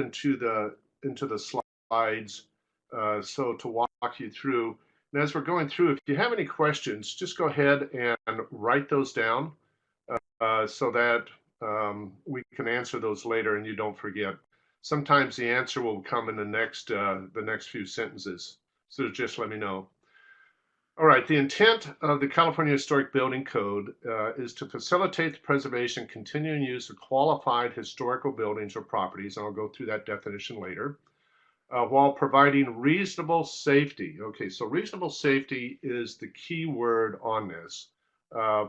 into the slides so to walk you through. And as we're going through, if you have any questions, just go ahead and write those down so that we can answer those later and you don't forget. Sometimes the answer will come in the next few sentences, so just let me know. All right, the intent of the California Historic Building Code is to facilitate the preservation, continuing use of qualified historical buildings or properties, and I'll go through that definition later, while providing reasonable safety. Okay, so reasonable safety is the key word on this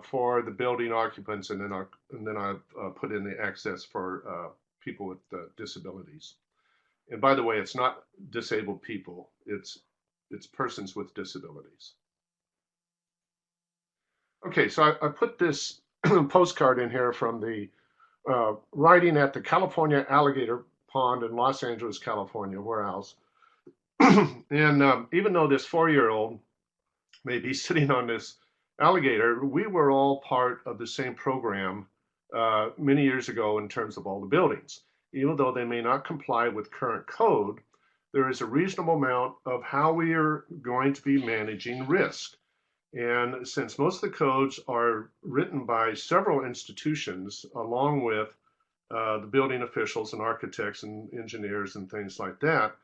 for the building occupants, and then I've put in the access for people with disabilities. And by the way, it's not disabled people, it's persons with disabilities. Okay, so I put this postcard in here from the writing at the California Alligator Pond in Los Angeles, California, where else? And even though this 4-year-old may be sitting on this alligator, we were all part of the same program many years ago in terms of all the buildings. Even though they may not comply with current code, there is a reasonable amount of how we are going to be managing risk. And since most of the codes are written by several institutions, along with the building officials and architects and engineers and things like that,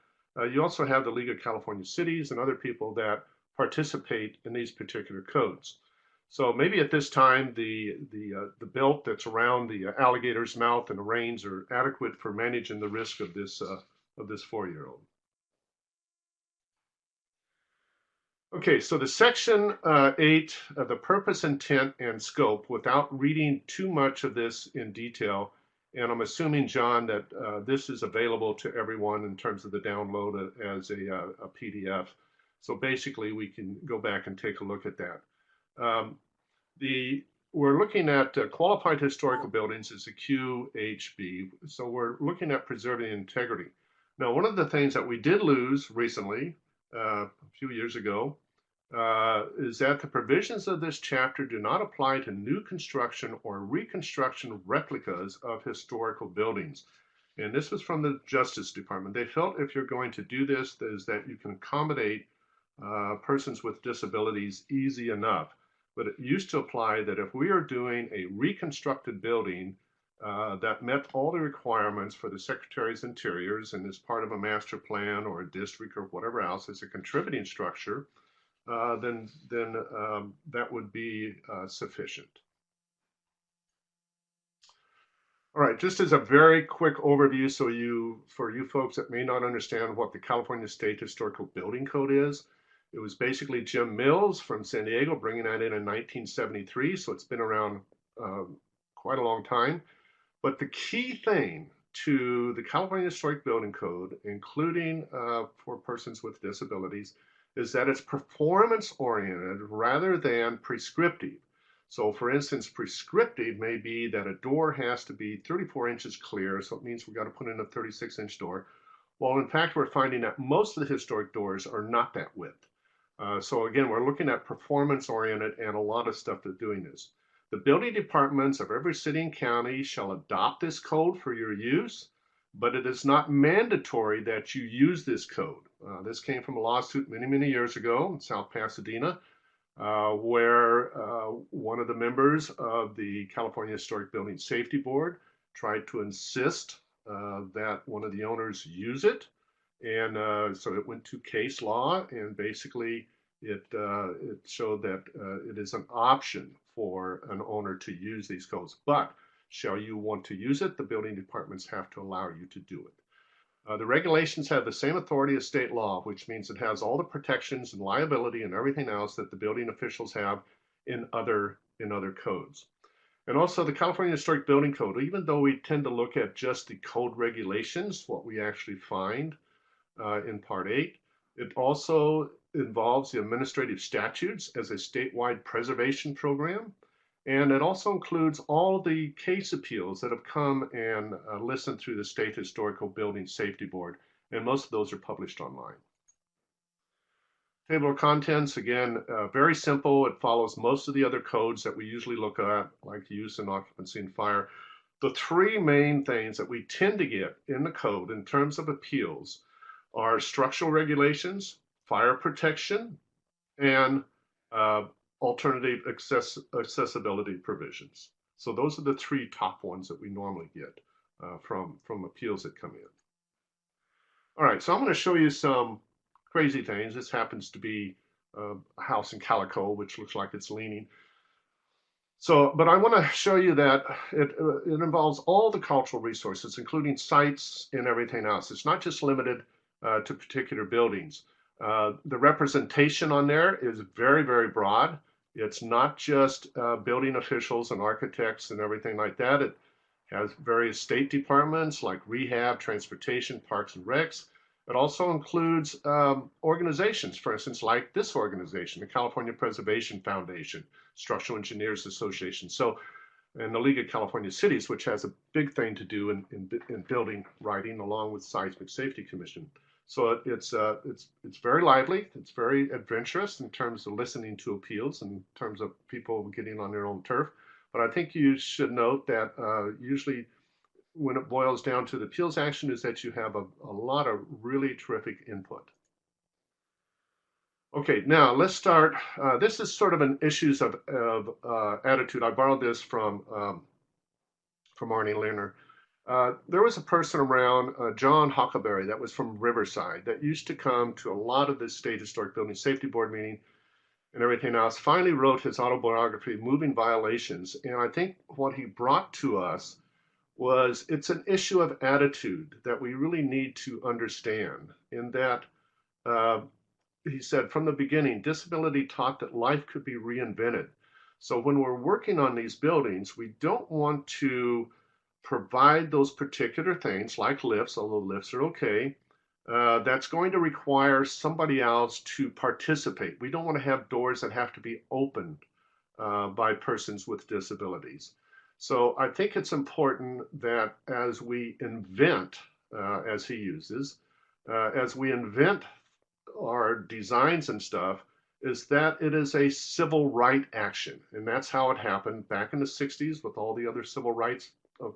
you also have the League of California Cities and other people that participate in these particular codes. So maybe at this time, the belt that's around the alligator's mouth and the reins are adequate for managing the risk of this 4-year-old. Okay, so the section 8 of the purpose, intent, and scope, without reading too much of this in detail, and I'm assuming, John, that this is available to everyone in terms of the download as a PDF. So basically, we can go back and take a look at that. We're looking at qualified historical buildings as a QHB, so we're looking at preserving integrity. Now, one of the things that we did lose recently, a few years ago, is that the provisions of this chapter do not apply to new construction or reconstruction replicas of historical buildings. And this was from the Justice Department. They felt if you're going to do this, is that you can accommodate persons with disabilities easy enough. But it used to apply that if we are doing a reconstructed building that met all the requirements for the Secretary's Interiors and is part of a master plan or a district or whatever else as a contributing structure, then that would be sufficient. All right, just as a very quick overview, so for you folks that may not understand what the California State Historical Building Code is, it was basically Jim Mills from San Diego bringing that in 1973, so it's been around quite a long time. But the key thing to the California Historic Building Code, including for persons with disabilities, is that it's performance-oriented rather than prescriptive. So for instance, prescriptive may be that a door has to be 34 inches clear, so it means we've got to put in a 36-inch door. Well, in fact, we're finding that most of the historic doors are not that width. So again, we're looking at performance-oriented and a lot of stuff that's doing this. The building departments of every city and county shall adopt this code for your use, but it is not mandatory that you use this code. This came from a lawsuit many, many years ago in South Pasadena, where one of the members of the California Historic Building Safety Board tried to insist that one of the owners use it. And so it went to case law, and basically it showed that it is an option for an owner to use these codes. But shall you want to use it, the building departments have to allow you to do it. The regulations have the same authority as state law, which means it has all the protections and liability and everything else that the building officials have in other codes. And also the California Historic Building Code, even though we tend to look at just the code regulations, what we actually find in Part 8, it also involves the administrative statutes as a statewide preservation program. And it also includes all the case appeals that have come and listened through the State Historical Building Safety Board. And most of those are published online. Table of contents, again, very simple. It follows most of the other codes that we usually look at, like use and occupancy and fire. the three main things that we tend to get in the code in terms of appeals are structural regulations, fire protection, and alternative accessibility provisions. So those are the three top ones that we normally get from appeals that come in. All right, so I'm going to show you some crazy things. This happens to be a house in Calico, which looks like it's leaning. So, but I want to show you that it involves all the cultural resources, including sites and everything else. It's not just limited to particular buildings. The representation on there is very, very broad. It's not just building officials and architects and everything like that. It has various state departments like rehab, transportation, parks and recs. It also includes organizations, for instance, like this organization, the California Preservation Foundation, Structural Engineers Association. So, and the League of California Cities, which has a big thing to do in building writing, along with Seismic Safety Commission. So it's very lively. It's very adventurous in terms of listening to appeals, in terms of people getting on their own turf. But I think you should note that usually when it boils down to the appeals action is that you have a lot of really terrific input. Okay, now let's start. This is sort of an issues of attitude. I borrowed this from Arnie Lerner. There was a person around, John Huckleberry, that was from Riverside, that used to come to a lot of the State Historic Building Safety Board meeting and everything else, finally wrote his autobiography, Moving Violations. And I think what he brought to us was it's an issue of attitude that we really need to understand, in that he said from the beginning, disability taught that life could be reinvented. So when we're working on these buildings, we don't want to provide those particular things like lifts, although lifts are okay, that's going to require somebody else to participate. We don't want to have doors that have to be opened by persons with disabilities. So I think it's important that as we invent, as he uses, as we invent our designs and stuff, is that it is a civil right action. And that's how it happened back in the 60s with all the other civil rights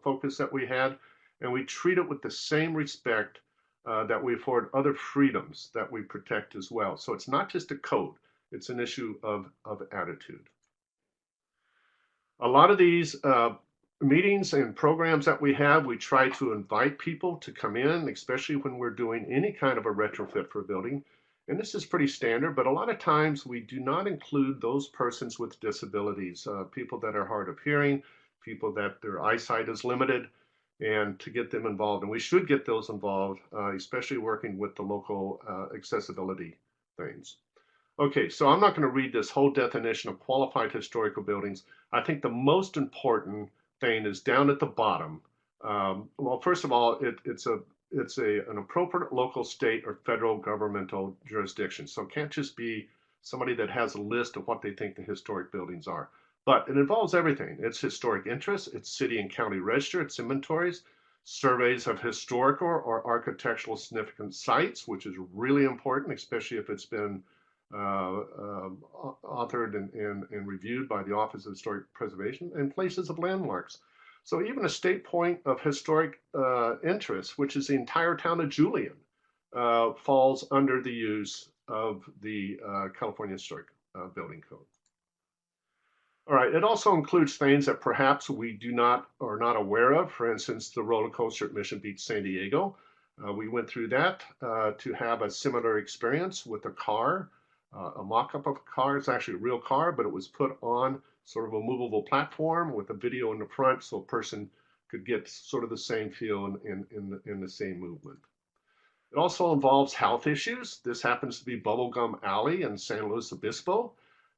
focus that we had. And we treat it with the same respect that we afford other freedoms that we protect as well. So it's not just a code, it's an issue of attitude. A lot of these meetings and programs that we have, we try to invite people to come in, especially when we're doing any kind of a retrofit for a building. And this is pretty standard, but a lot of times we do not include those persons with disabilities, people that are hard of hearing, people that their eyesight is limited, and to get them involved. And we should get those involved, especially working with the local accessibility things. Okay, so I'm not going to read this whole definition of qualified historical buildings. I think the most important thing is down at the bottom. Well, first of all, it's an appropriate local, state, or federal governmental jurisdiction. So it can't just be somebody that has a list of what they think the historic buildings are. But it involves everything. It's historic interests, it's city and county register, it's inventories, surveys of historical or architectural significant sites, which is really important, especially if it's been authored and reviewed by the Office of Historic Preservation, and places of landmarks. So even a state point of historic interest, which is the entire town of Julian, falls under the use of the California Historic Building Code. All right, it also includes things that perhaps we are not aware of. For instance, the roller coaster at Mission Beach, San Diego. We went through that to have a similar experience with a car, a mock-up of a car. It's actually a real car, but it was put on sort of a movable platform with a video in the front, so a person could get sort of the same feel in the same movement. It also involves health issues. This happens to be Bubblegum Alley in San Luis Obispo.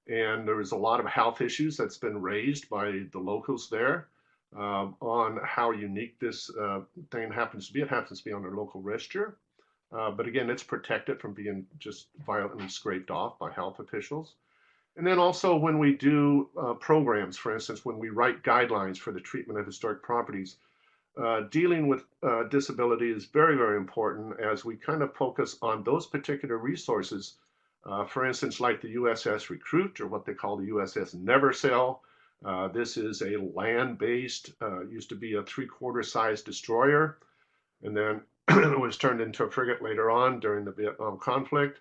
And there is a lot of health issues that's been raised by the locals there on how unique this thing happens to be. It happens to be on their local register. But again, it's protected from being just violently scraped off by health officials. And then also when we do programs, for instance, when we write guidelines for the treatment of historic properties, dealing with disability is very, very important as we kind of focus on those particular resources. For instance, like the USS Recruit, or what they call the USS Never Sail, This is a land-based, used to be a 3/4 size destroyer, and then it was turned into a frigate later on during the Vietnam conflict.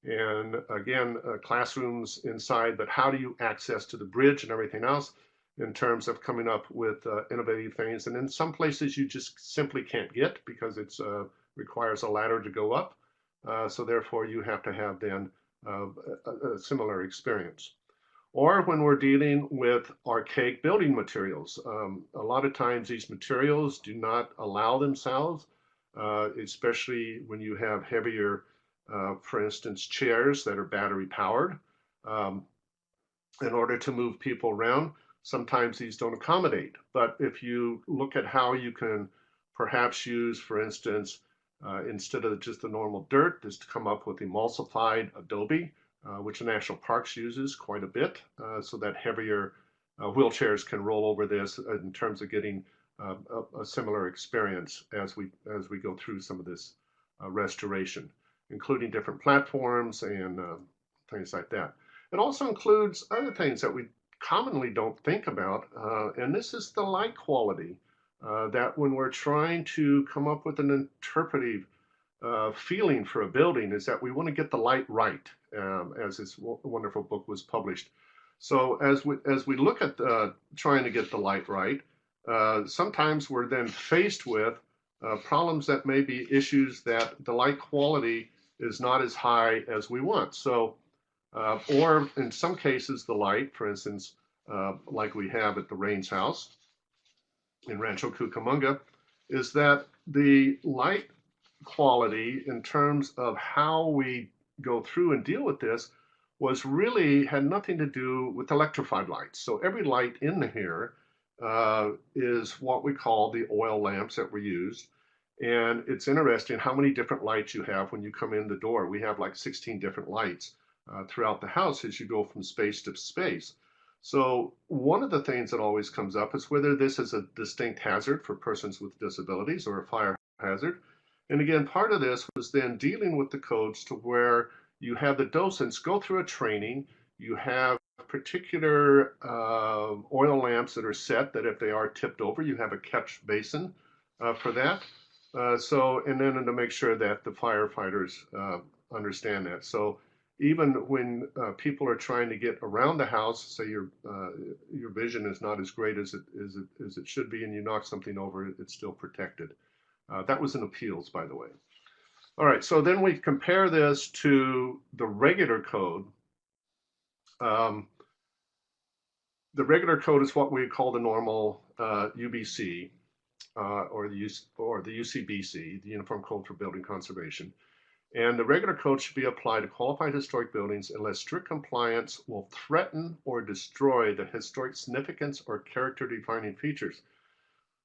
And again, classrooms inside, but how do you access to the bridge and everything else in terms of coming up with innovative things? And in some places you just simply can't get because it requires a ladder to go up. So therefore you have to have then a similar experience. Or when we're dealing with archaic building materials, a lot of times these materials do not allow themselves, especially when you have heavier, for instance, chairs that are battery powered. In order to move people around, sometimes these don't accommodate. But if you look at how you can perhaps use, for instance, instead of just the normal dirt, is to come up with emulsified adobe, which the National Parks uses quite a bit, so that heavier wheelchairs can roll over this in terms of getting a similar experience as we go through some of this restoration, including different platforms and things like that. It also includes other things that we commonly don't think about, and this is the light quality. That when we're trying to come up with an interpretive feeling for a building, is that we want to get the light right, as this wonderful book was published. So as we look at trying to get the light right, sometimes we're then faced with problems that may be issues that the light quality is not as high as we want. So, or in some cases, the light, for instance, like we have at the Rains House in Rancho Cucamonga, is that the light quality in terms of how we go through and deal with this was really had nothing to do with electrified lights. So every light in here is what we call the oil lamps that were used. And it's interesting how many different lights you have when you come in the door. We have like 16 different lights throughout the house as you go from space to space. So one of the things that always comes up is whether this is a distinct hazard for persons with disabilities or a fire hazard. And again, part of this was then dealing with the codes to where you have the docents go through a training, you have particular oil lamps that are set that if they are tipped over, you have a catch basin for that. And then to make sure that the firefighters understand that. So even when people are trying to get around the house, say your vision is not as great as it should be, and you knock something over, it's still protected. That was in appeals, by the way. All right, so then we compare this to the regular code. The regular code is what we call the normal UBC or the UCBC, the Uniform Code for Building Conservation. And the regular code should be applied to qualified historic buildings unless strict compliance will threaten or destroy the historic significance or character-defining features.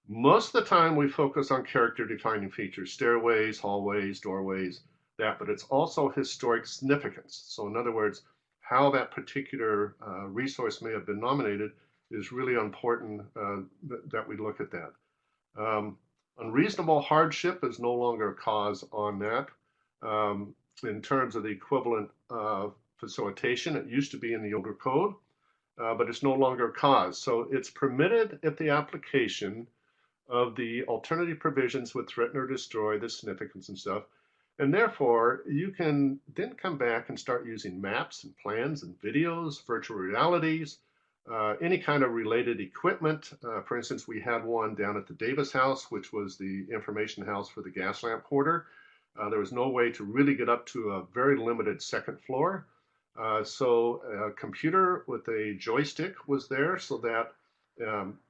Most of the time we focus on character-defining features, stairways, hallways, doorways, that, but it's also historic significance. So in other words, how that particular resource may have been nominated is really important that we look at that. Unreasonable hardship is no longer a cause on that. In terms of the equivalent facilitation, it used to be in the older code, but it's no longer a cause. So it's permitted if the application of the alternative provisions would threaten or destroy the significance and stuff. And therefore, you can then come back and start using maps and plans and videos, virtual realities, any kind of related equipment. For instance, we had one down at the Davis House, which was the information house for the gas lamp hoarder. There was no way to really get up to a very limited second floor. So a computer with a joystick was there so that,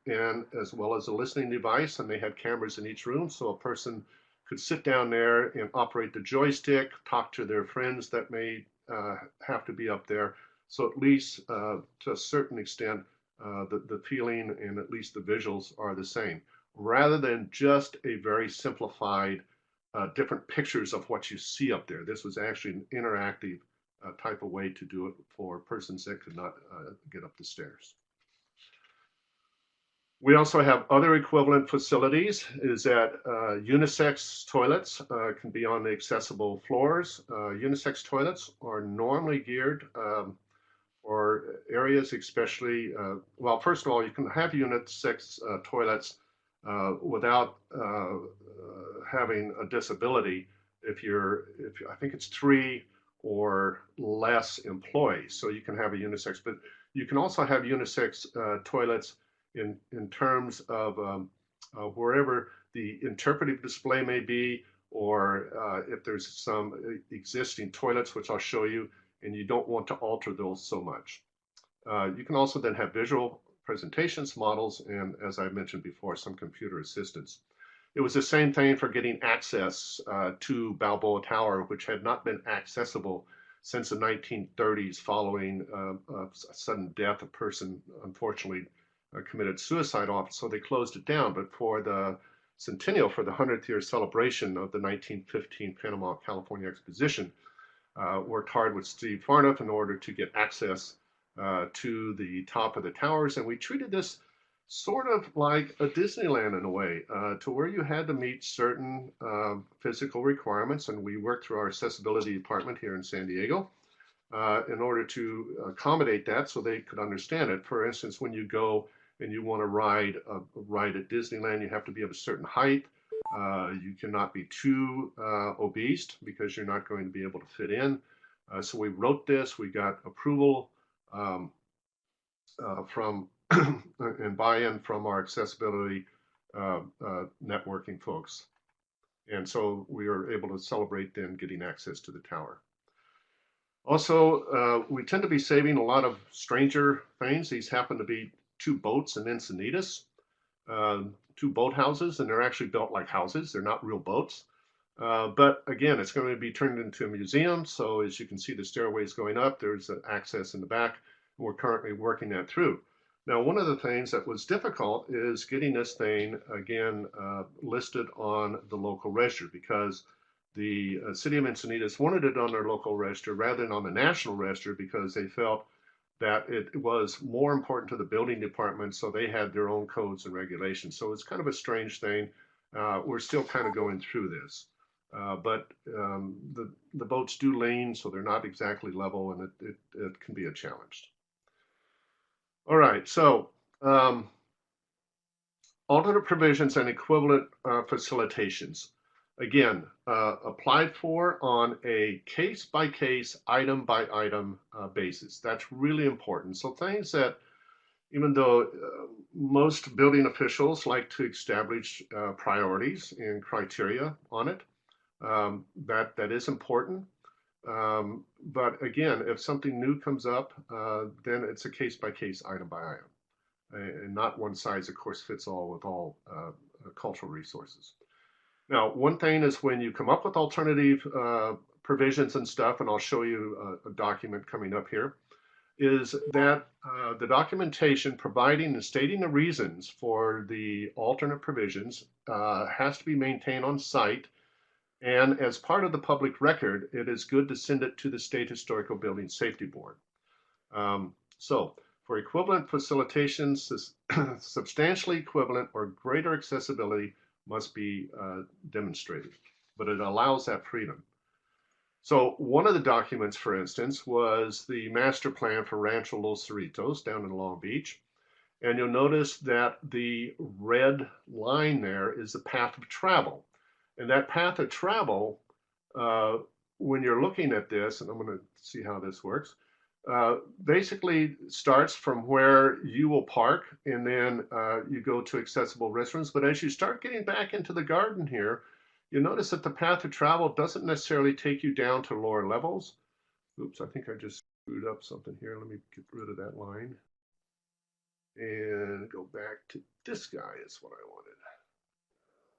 and as well as a listening device, and they had cameras in each room. So a person could sit down there and operate the joystick, talk to their friends that may have to be up there. So at least to a certain extent, the feeling and at least the visuals are the same, rather than just a very simplified different pictures of what you see up there. This was actually an interactive type of way to do it for persons that could not get up the stairs. We also have other equivalent facilities, is that unisex toilets can be on the accessible floors. Unisex toilets are normally geared or areas especially, well, first of all, you can have unisex toilets without having a disability if I think it's 3 or less employees, so you can have a unisex, but you can also have unisex toilets in terms of wherever the interpretive display may be, or if there's some existing toilets, which I'll show you, and you don't want to alter those so much. You can also then have visual presentations, models, and as I mentioned before, some computer assistance. It was the same thing for getting access to Balboa Tower, which had not been accessible since the 1930s following a sudden death. A person unfortunately committed suicide off, so they closed it down. But for the centennial, for the 100th year celebration of the 1915 Panama, California Exposition, worked hard with Steve Farnoff in order to get access to the top of the towers. And we treated this sort of like a Disneyland in a way, to where you had to meet certain physical requirements. And we worked through our accessibility department here in San Diego in order to accommodate that so they could understand it. For instance, when you go and you want to ride at Disneyland, you have to be of a certain height. You cannot be too obese because you're not going to be able to fit in. So we wrote this, we got approval from and buy-in from our accessibility networking folks. And so we were able to celebrate then getting access to the tower. Also, we tend to be saving a lot of stranger things. These happen to be 2 boats in Encinitas, 2 boathouses, and they're actually built like houses. They're not real boats. But again, it's going to be turned into a museum. So as you can see, the stairways going up, there's access in the back. We're currently working that through. Now, one of the things that was difficult is getting this thing, again, listed on the local register, because the city of Encinitas wanted it on their local register rather than on the national register, because they felt that it was more important to the building department, so they had their own codes and regulations. So it's kind of a strange thing. We're still kind of going through this. But the boats do lean, so they're not exactly level, and it can be a challenge. All right, so alternate provisions and equivalent facilitations. Again, applied for on a case-by-case, item-by-item basis. That's really important. So things that, even though most building officials like to establish priorities and criteria on it, that is important. But again, if something new comes up, then it's a case-by-case, item-by-item, and not one size, of course, fits all with all cultural resources. Now, one thing is when you come up with alternative provisions and stuff, and I'll show you a document coming up here, is that the documentation providing and stating the reasons for the alternate provisions has to be maintained on site. And as part of the public record, it is good to send it to the State Historical Building Safety Board. So for equivalent facilitations, substantially equivalent or greater accessibility must be demonstrated, but it allows that freedom. So one of the documents, for instance, was the master plan for Rancho Los Cerritos down in Long Beach. And you'll notice that the red line there is the path of travel. And that path of travel, when you're looking at this, and I'm going to see how this works, basically starts from where you will park, and then you go to accessible restrooms. But as you start getting back into the garden here, you'll notice that the path of travel doesn't necessarily take you down to lower levels. Oops, I think I just screwed up something here. Let me get rid of that line and go back to this guy is what I wanted,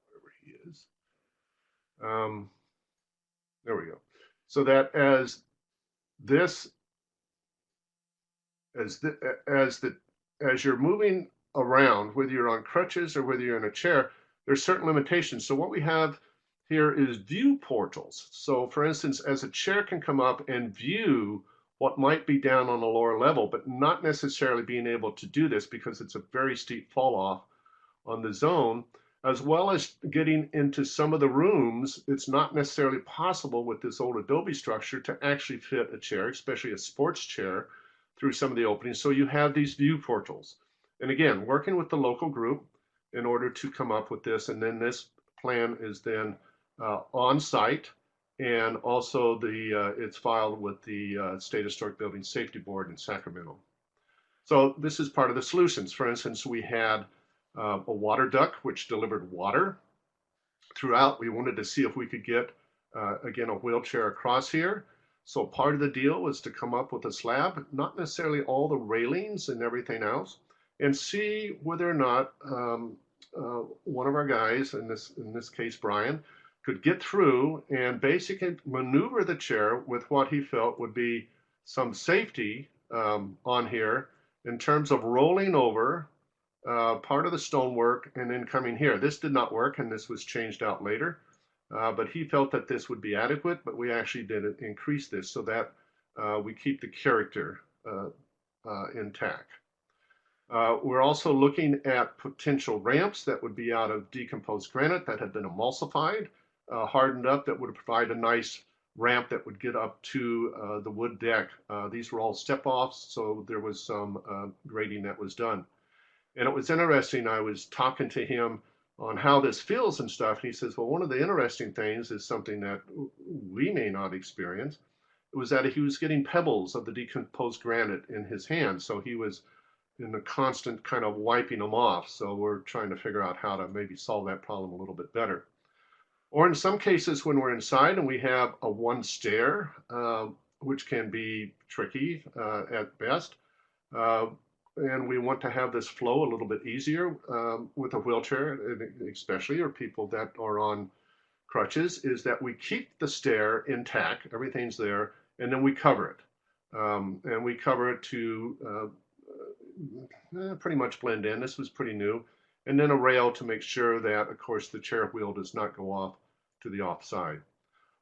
wherever he is. There we go. So that as you're moving around, whether you're on crutches or whether you're in a chair, there's certain limitations. So what we have here is view portals. So for instance, as a chair can come up and view what might be down on a lower level, but not necessarily being able to do this because it's a very steep fall off on the zone, as well as getting into some of the rooms. It's not necessarily possible with this old adobe structure to actually fit a chair, especially a sports chair, through some of the openings. So you have these view portals. And again, working with the local group in order to come up with this. And then this plan is then on site, and also it's filed with the State Historic Building Safety Board in Sacramento. So this is part of the solutions. For instance, we had a water duct which delivered water throughout. We wanted to see if we could get, again, a wheelchair across here. So part of the deal was to come up with a slab, not necessarily all the railings and everything else, and see whether or not one of our guys, in this case Brian, could get through and basically maneuver the chair with what he felt would be some safety on here in terms of rolling over part of the stonework and then coming here. This did not work, and this was changed out later. But he felt that this would be adequate, but we actually did increase this so that we keep the character intact. We're also looking at potential ramps that would be out of decomposed granite that had been emulsified, hardened up, that would provide a nice ramp that would get up to the wood deck. These were all step-offs, so there was some grading that was done. And it was interesting, I was talking to him on how this feels and stuff, and he says, well, one of the interesting things is something that we may not experience. It was that he was getting pebbles of the decomposed granite in his hands, so he was in a constant kind of wiping them off. So we're trying to figure out how to maybe solve that problem a little bit better. Or in some cases when we're inside and we have a one stair, which can be tricky at best, and we want to have this flow a little bit easier with a wheelchair, especially, or people that are on crutches, is that we keep the stair intact, everything's there, and then we cover it. And we cover it to pretty much blend in. This was pretty new. And then a rail to make sure that, of course, the chair wheel does not go off to the offside.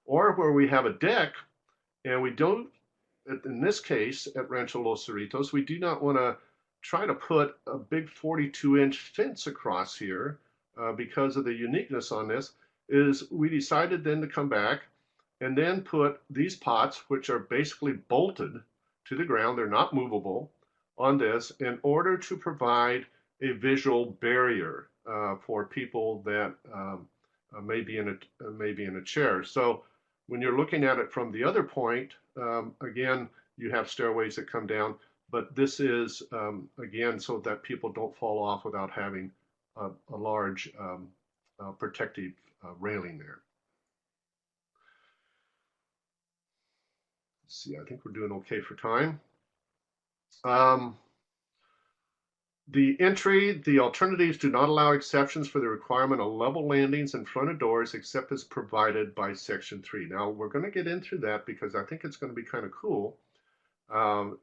Or where we have a deck, and we don't, in this case, at Rancho Los Cerritos, we do not want to try to put a big 42-inch fence across here because of the uniqueness on this, is we decided then to come back and then put these pots, which are basically bolted to the ground, they're not movable, on this in order to provide a visual barrier for people that may be in a chair. So when you're looking at it from the other point, again, you have stairways that come down, but this is, again, so that people don't fall off without having a large protective railing there. Let's see, I think we're doing okay for time. The alternatives do not allow exceptions for the requirement of level landings in front of doors except as provided by Section 3. Now, we're going to get into that because I think it's going to be kind of cool.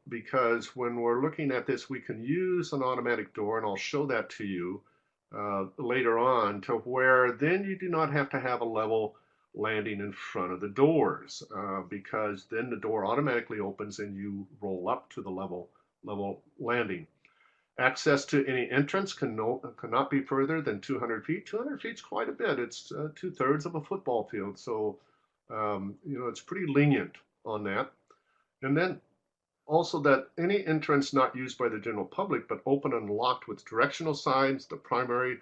Because when we're looking at this, we can use an automatic door, and I'll show that to you later on, to where then you do not have to have a level landing in front of the doors, because then the door automatically opens and you roll up to the level landing. Access to any entrance cannot be further than 200 feet. 200 feet is quite a bit. It's 2/3 of a football field, so it's pretty lenient on that. And then also that any entrance not used by the general public but open and locked with directional signs, the primary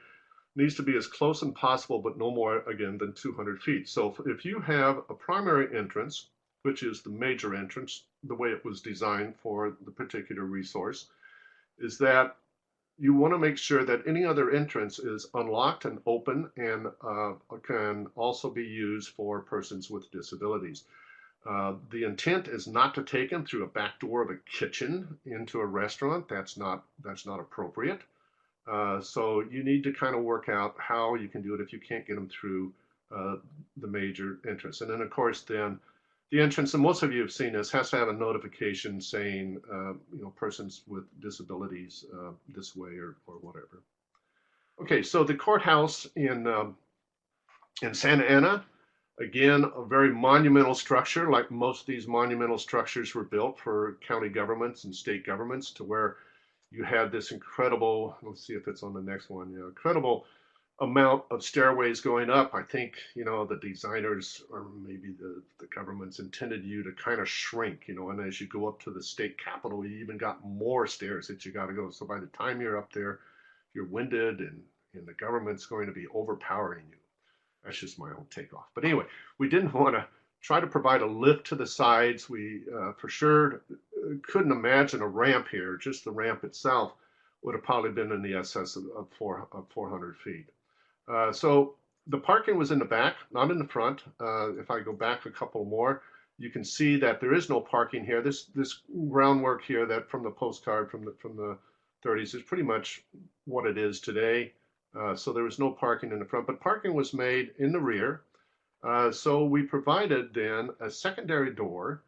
needs to be as close as possible, but no more, again, than 200 feet. So if you have a primary entrance, which is the major entrance, the way it was designed for the particular resource, is that you want to make sure that any other entrance is unlocked and open and can also be used for persons with disabilities. The intent is not to take them through a back door of a kitchen into a restaurant. That's not appropriate. So you need to kind of work out how you can do it if you can't get them through the major entrance. And then, of course, then the entrance, and most of you have seen this, has to have a notification saying, persons with disabilities this way or whatever. Okay, so the courthouse in Santa Ana, again, a very monumental structure. Like most of these monumental structures were built for county governments and state governments, to where you had this incredible, let's see if it's on the next one, incredible amount of stairways going up. I think, the designers or maybe the government's intended you to kind of shrink, and as you go up to the state capitol, you even got more stairs that you got to go. So by the time you're up there, you're winded and the government's going to be overpowering you. That's just my own takeoff. But anyway, we didn't want to try to provide a lift to the sides. We for sure couldn't imagine a ramp here. Just the ramp itself would have probably been in the excess of 400 feet. So the parking was in the back, not in the front. If I go back a couple more, you can see that there is no parking here. This groundwork here that from the postcard from the 30s is pretty much what it is today. So there was no parking in the front, but parking was made in the rear. So we provided then a secondary door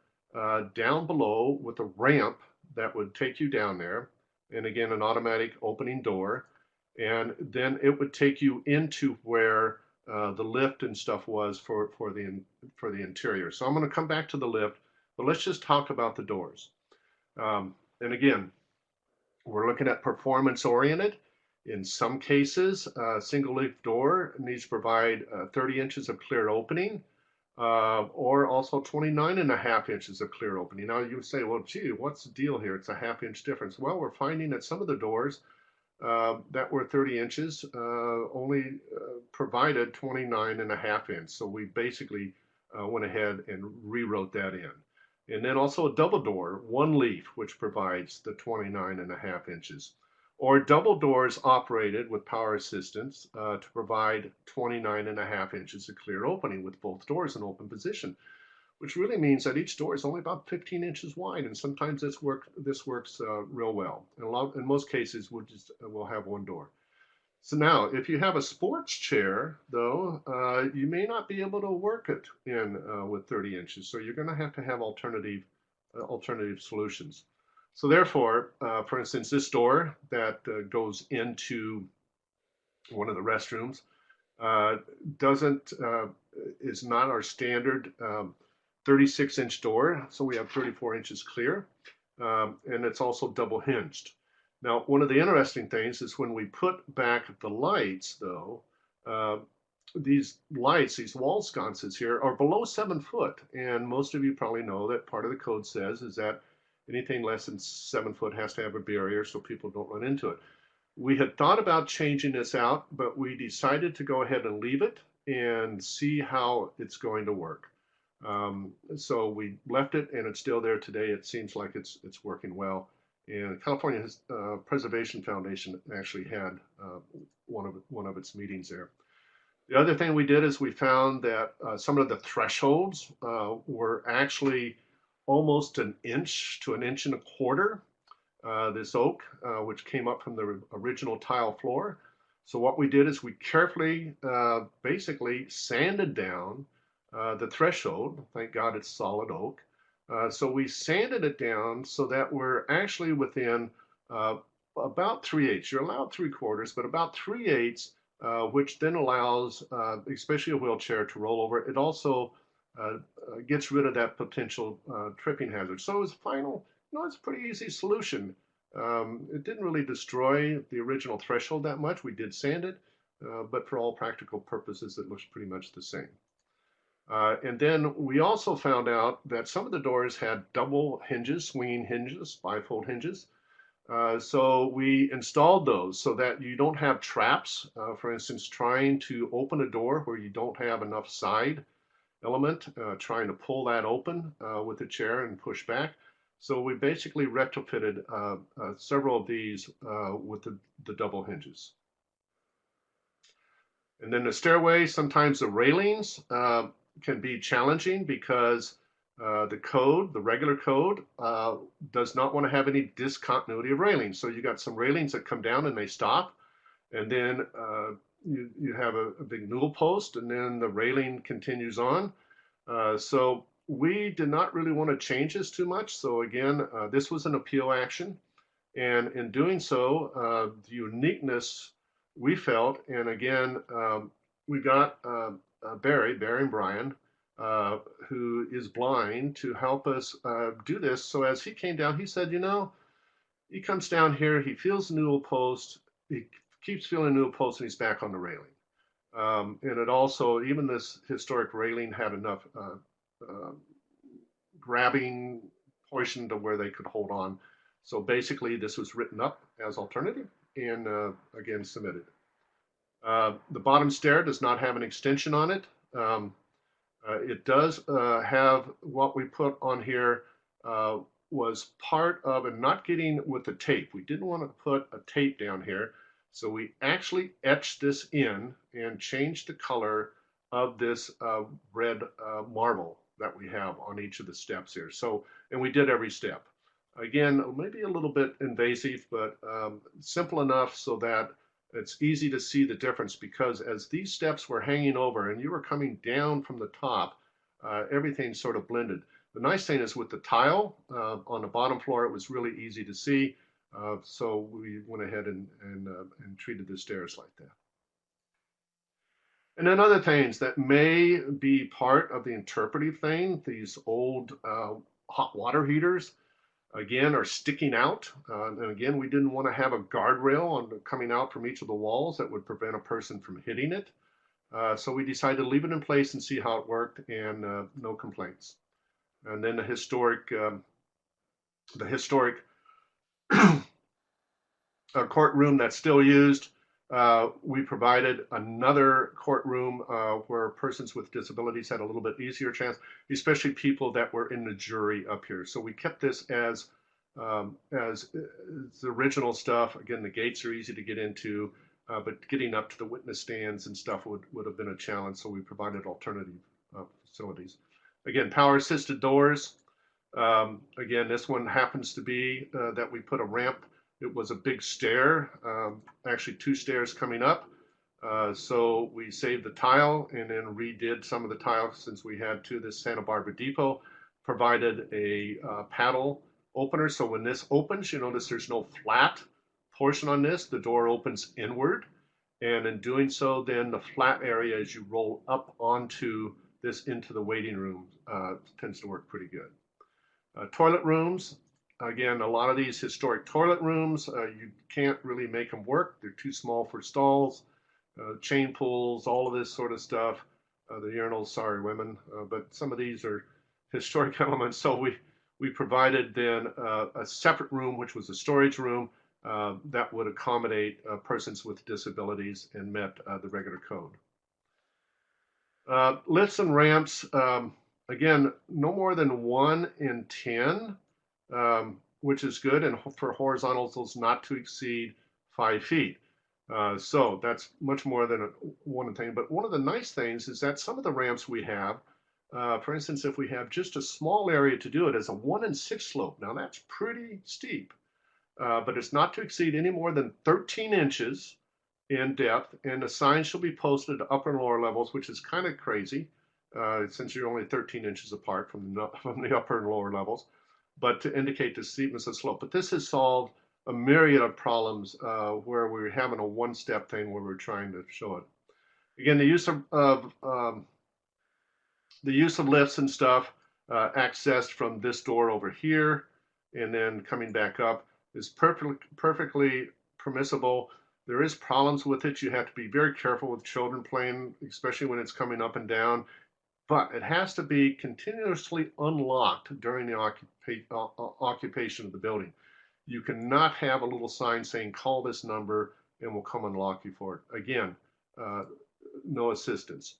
down below with a ramp that would take you down there. And again, an automatic opening door. And then it would take you into where the lift and stuff was for the interior. So I'm going to come back to the lift, but let's just talk about the doors. And again, we're looking at performance oriented. In some cases, a single leaf door needs to provide 30 inches of clear opening, or also 29.5 inches of clear opening. Now you say, well, gee, what's the deal here? It's a half-inch difference. Well, we're finding that some of the doors that were 30 inches only provided 29.5 inches. So we basically went ahead and rewrote that in. And then also a double door, one leaf, which provides the 29.5 inches. Or double doors operated with power assistance to provide 29.5 inches of clear opening with both doors in open position, which really means that each door is only about 15 inches wide, and sometimes this works real well. In most cases, we'll have one door. So now, if you have a sports chair, though, you may not be able to work it in with 30 inches, so you're going to have alternative solutions. So therefore, for instance, this door that goes into one of the restrooms is not our standard 36-inch door, so we have 34 inches clear, and it's also double hinged. Now, one of the interesting things is when we put back the lights, though, these lights, these wall sconces here, are below 7 foot, and most of you probably know that part of the code says is that anything less than 7 foot has to have a barrier so people don't run into it. We had thought about changing this out, but we decided to go ahead and leave it and see how it's going to work. So we left it, and it's still there today. It seems like it's working well. And California Preservation Foundation actually had one of its meetings there. The other thing we did is we found that some of the thresholds were actually almost an inch to an inch and a quarter, this oak, which came up from the original tile floor. So what we did is we carefully, basically sanded down the threshold. Thank God it's solid oak. So we sanded it down so that we're actually within about 3/8. You're allowed 3/4, but about 3/8, which then allows, especially a wheelchair, to roll over. It also gets rid of that potential tripping hazard. So as a final, it's a pretty easy solution. It didn't really destroy the original threshold that much. We did sand it, but for all practical purposes, it looks pretty much the same. And then we also found out that some of the doors had double hinges, swinging hinges, bifold hinges. So we installed those so that you don't have traps. For instance, trying to open a door where you don't have enough side element, trying to pull that open with a chair and push back. So we basically retrofitted several of these with the double hinges. And then the stairway, sometimes the railings can be challenging because the regular code, does not want to have any discontinuity of railings. So you got some railings that come down and they stop, and then you have a big newel post, and then the railing continues on. So we did not really want to change this too much. So again, this was an appeal action, and in doing so, the uniqueness we felt, and again, we got Barry and Brian, who is blind, to help us do this. So as he came down, he said, he comes down here, he feels the newel post, he keeps feeling the newel post, and he's back on the railing. And it also, even this historic railing had enough grabbing portion to where they could hold on. So basically, this was written up as alternative and again submitted. The bottom stair does not have an extension on it. It does have what we put on here was part of, and not getting with the tape. We didn't want to put a tape down here. So we actually etched this in and changed the color of this red marble that we have on each of the steps here. So, and we did every step. Again, maybe a little bit invasive, but simple enough so that it's easy to see the difference, because as these steps were hanging over and you were coming down from the top, everything sort of blended. The nice thing is with the tile on the bottom floor, it was really easy to see. So we went ahead and treated the stairs like that. And then other things that may be part of the interpretive thing, these old hot water heaters, again, are sticking out. And again, we didn't want to have a guardrail on coming out from each of the walls that would prevent a person from hitting it. So we decided to leave it in place and see how it worked, and no complaints. And then the historic courtroom that's still used. We provided another courtroom where persons with disabilities had a little bit easier chance, especially people that were in the jury up here. So we kept this as the original stuff. Again, the gates are easy to get into, but getting up to the witness stands and stuff would have been a challenge. So we provided alternative facilities. Again, power assisted doors. Again, this one happens to be that we put a ramp. It was a big stair, actually 2 stairs coming up. So we saved the tile and then redid some of the tile since we had to this Santa Barbara Depot, provided a paddle opener. So when this opens, you notice there's no flat portion on this. The door opens inward. And in doing so, then the flat area as you roll up onto this into the waiting room tends to work pretty good. Toilet rooms. Again, a lot of these historic toilet rooms, you can't really make them work. They're too small for stalls, chain pulls, all of this sort of stuff. The urinals, sorry, women, but some of these are historic elements. So we provided then a separate room, which was a storage room that would accommodate persons with disabilities and met the regular code. Lifts and ramps, again, no more than 1 in 10. Which is good, and for horizontals not to exceed 5 feet. So that's much more than one thing. But one of the nice things is that some of the ramps we have, for instance, if we have just a small area to do it as a 1 in 6 slope. Now that's pretty steep, but it's not to exceed any more than 13 inches in depth, and the sign shall be posted at upper and lower levels, which is kind of crazy since you're only 13 inches apart from the upper and lower levels, but to indicate the steepness of slope. But this has solved a myriad of problems where we're having a one-step thing where we're trying to show it. Again, the use of lifts and stuff accessed from this door over here and then coming back up is perfectly permissible. There is problems with it. You have to be very careful with children playing, especially when it's coming up and down. But it has to be continuously unlocked during the occupation of the building. You cannot have a little sign saying, call this number and we'll come unlock you for it. Again, no assistance.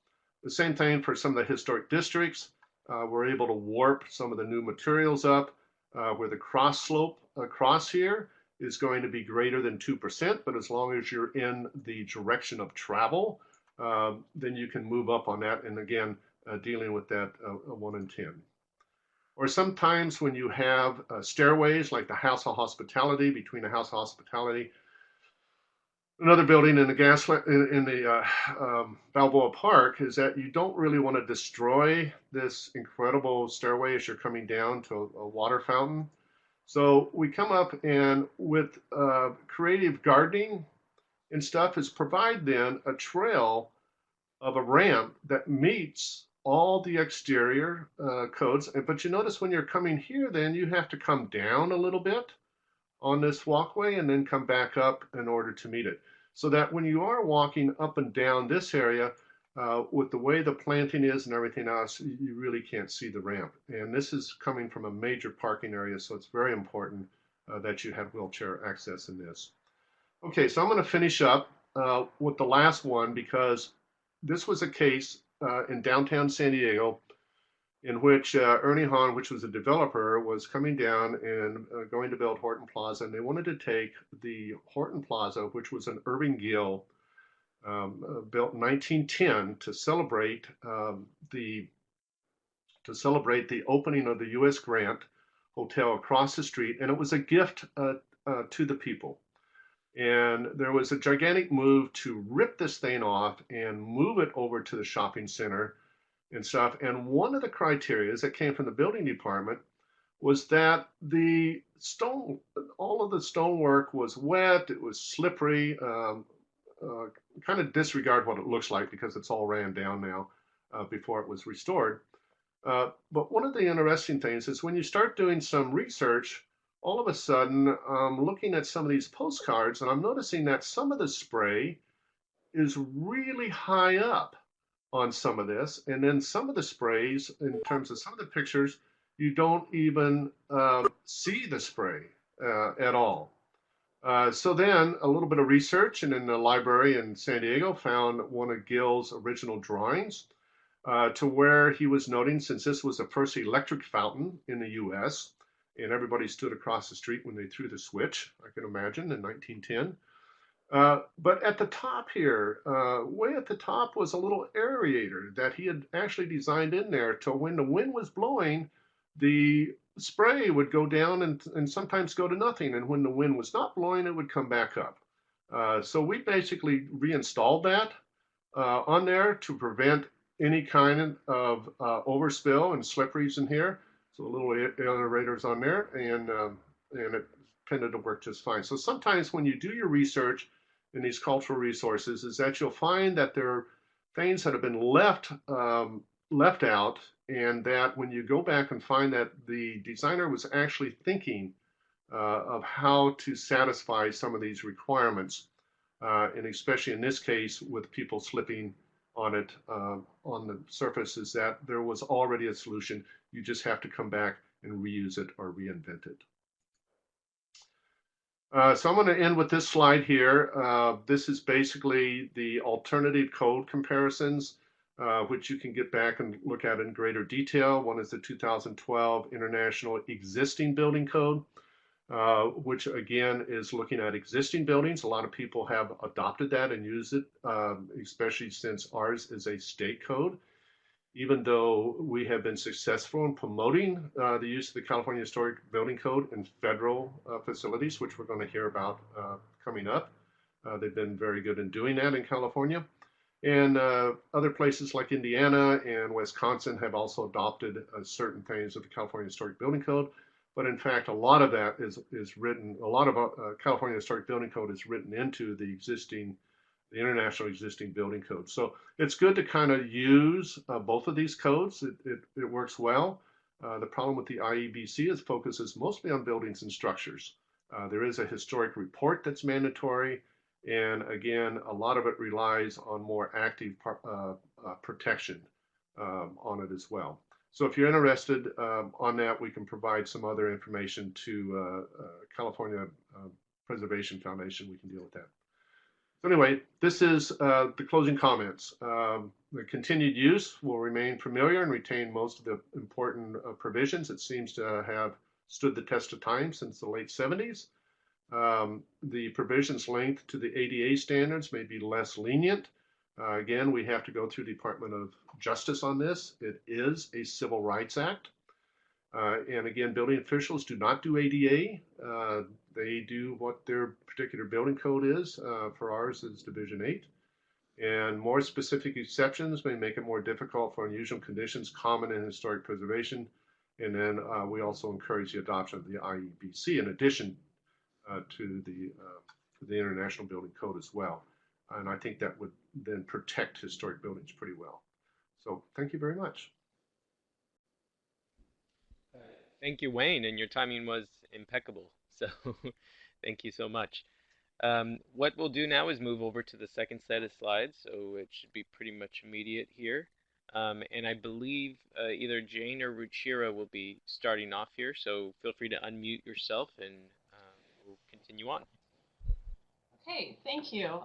The same thing for some of the historic districts. We're able to warp some of the new materials up where the cross slope across here is going to be greater than 2%, but as long as you're in the direction of travel, then you can move up on that. And again, dealing with that 1 in 10. Or sometimes when you have stairways like the House of Hospitality, between the House of Hospitality, another building in the Balboa Park, is that you don't really want to destroy this incredible stairway as you're coming down to a water fountain. So we come up and with creative gardening and stuff is provide then a trail of a ramp that meets all the exterior codes. But you notice when you're coming here, then you have to come down a little bit on this walkway and then come back up in order to meet it. so that when you are walking up and down this area, with the way the planting is and everything else, you really can't see the ramp. And this is coming from a major parking area, so it's very important that you have wheelchair access in this. Okay, so I'm going to finish up with the last one because this was a case in downtown San Diego in which Ernie Hahn, which was a developer, was coming down and going to build Horton Plaza, and they wanted to take the Horton Plaza, which was an Irving Gill built in 1910 to celebrate the opening of the U.S. Grant Hotel across the street, and it was a gift to the people. And there was a gigantic move to rip this thing off and move it over to the shopping center and stuff. And one of the criteria that came from the building department was that the stone, all of the stonework was wet, it was slippery, kind of disregard what it looks like because it's all ran down now before it was restored. But one of the interesting things is when you start doing some research, all of a sudden, I'm looking at some of these postcards and I'm noticing that some of the spray is really high up on some of this. And then some of the sprays, in terms of some of the pictures, you don't even see the spray at all. So then a little bit of research, and in the library in San Diego found one of Gill's original drawings to where he was noting, since this was the first electric fountain in the US, and everybody stood across the street when they threw the switch, I can imagine, in 1910. But at the top here, way at the top was a little aerator that he had actually designed in there to when the wind was blowing, the spray would go down and sometimes go to nothing. And when the wind was not blowing, it would come back up. So we basically reinstalled that on there to prevent any kind of overspill and slipperies in here. So the little aerators on there, and it tended to work just fine. So sometimes when you do your research in these cultural resources, is that you'll find that there are things that have been left out, and that when you go back and find that the designer was actually thinking of how to satisfy some of these requirements, and especially in this case with people slipping on it on the surface, is that there was already a solution. You just have to come back and reuse it or reinvent it. So I'm going to end with this slide here. This is basically the alternative code comparisons, which you can get back and look at in greater detail. One is the 2012 International Existing Building Code, which again is looking at existing buildings. A lot of people have adopted that and used it, especially since ours is a state code. Even though we have been successful in promoting the use of the California Historic Building Code in federal facilities, which we're going to hear about coming up. They've been very good in doing that in California. And other places like Indiana and Wisconsin have also adopted certain things of the California Historic Building Code. But in fact, a lot of that is written, a lot of California Historic Building Code is written into the International Existing Building Code. So it's good to kind of use both of these codes. It works well. The problem with the IEBC is focuses mostly on buildings and structures. There is a historic report that's mandatory. And again, a lot of it relies on more active protection on it as well. So if you're interested on that, we can provide some other information to California Preservation Foundation. We can deal with that. So anyway, this is the closing comments. The continued use will remain familiar and retain most of the important provisions. It seems to have stood the test of time since the late 70s. The provisions linked to the ADA standards may be less lenient. Again, we have to go through the Department of Justice on this. It is a Civil Rights Act. And again, building officials do not do ADA. They do what their particular building code is. For ours, it's Division 8. And more specific exceptions may make it more difficult for unusual conditions common in historic preservation. And then we also encourage the adoption of the IEBC in addition to the International Building Code as well. And I think that would then protect historic buildings pretty well. So thank you very much. Thank you, Wayne, and your timing was impeccable. So thank you so much. What we'll do now is move over to the second set of slides, so it should be pretty much immediate here. And I believe either Jane or Ruchira will be starting off here, so feel free to unmute yourself and we'll continue on. Okay, thank you.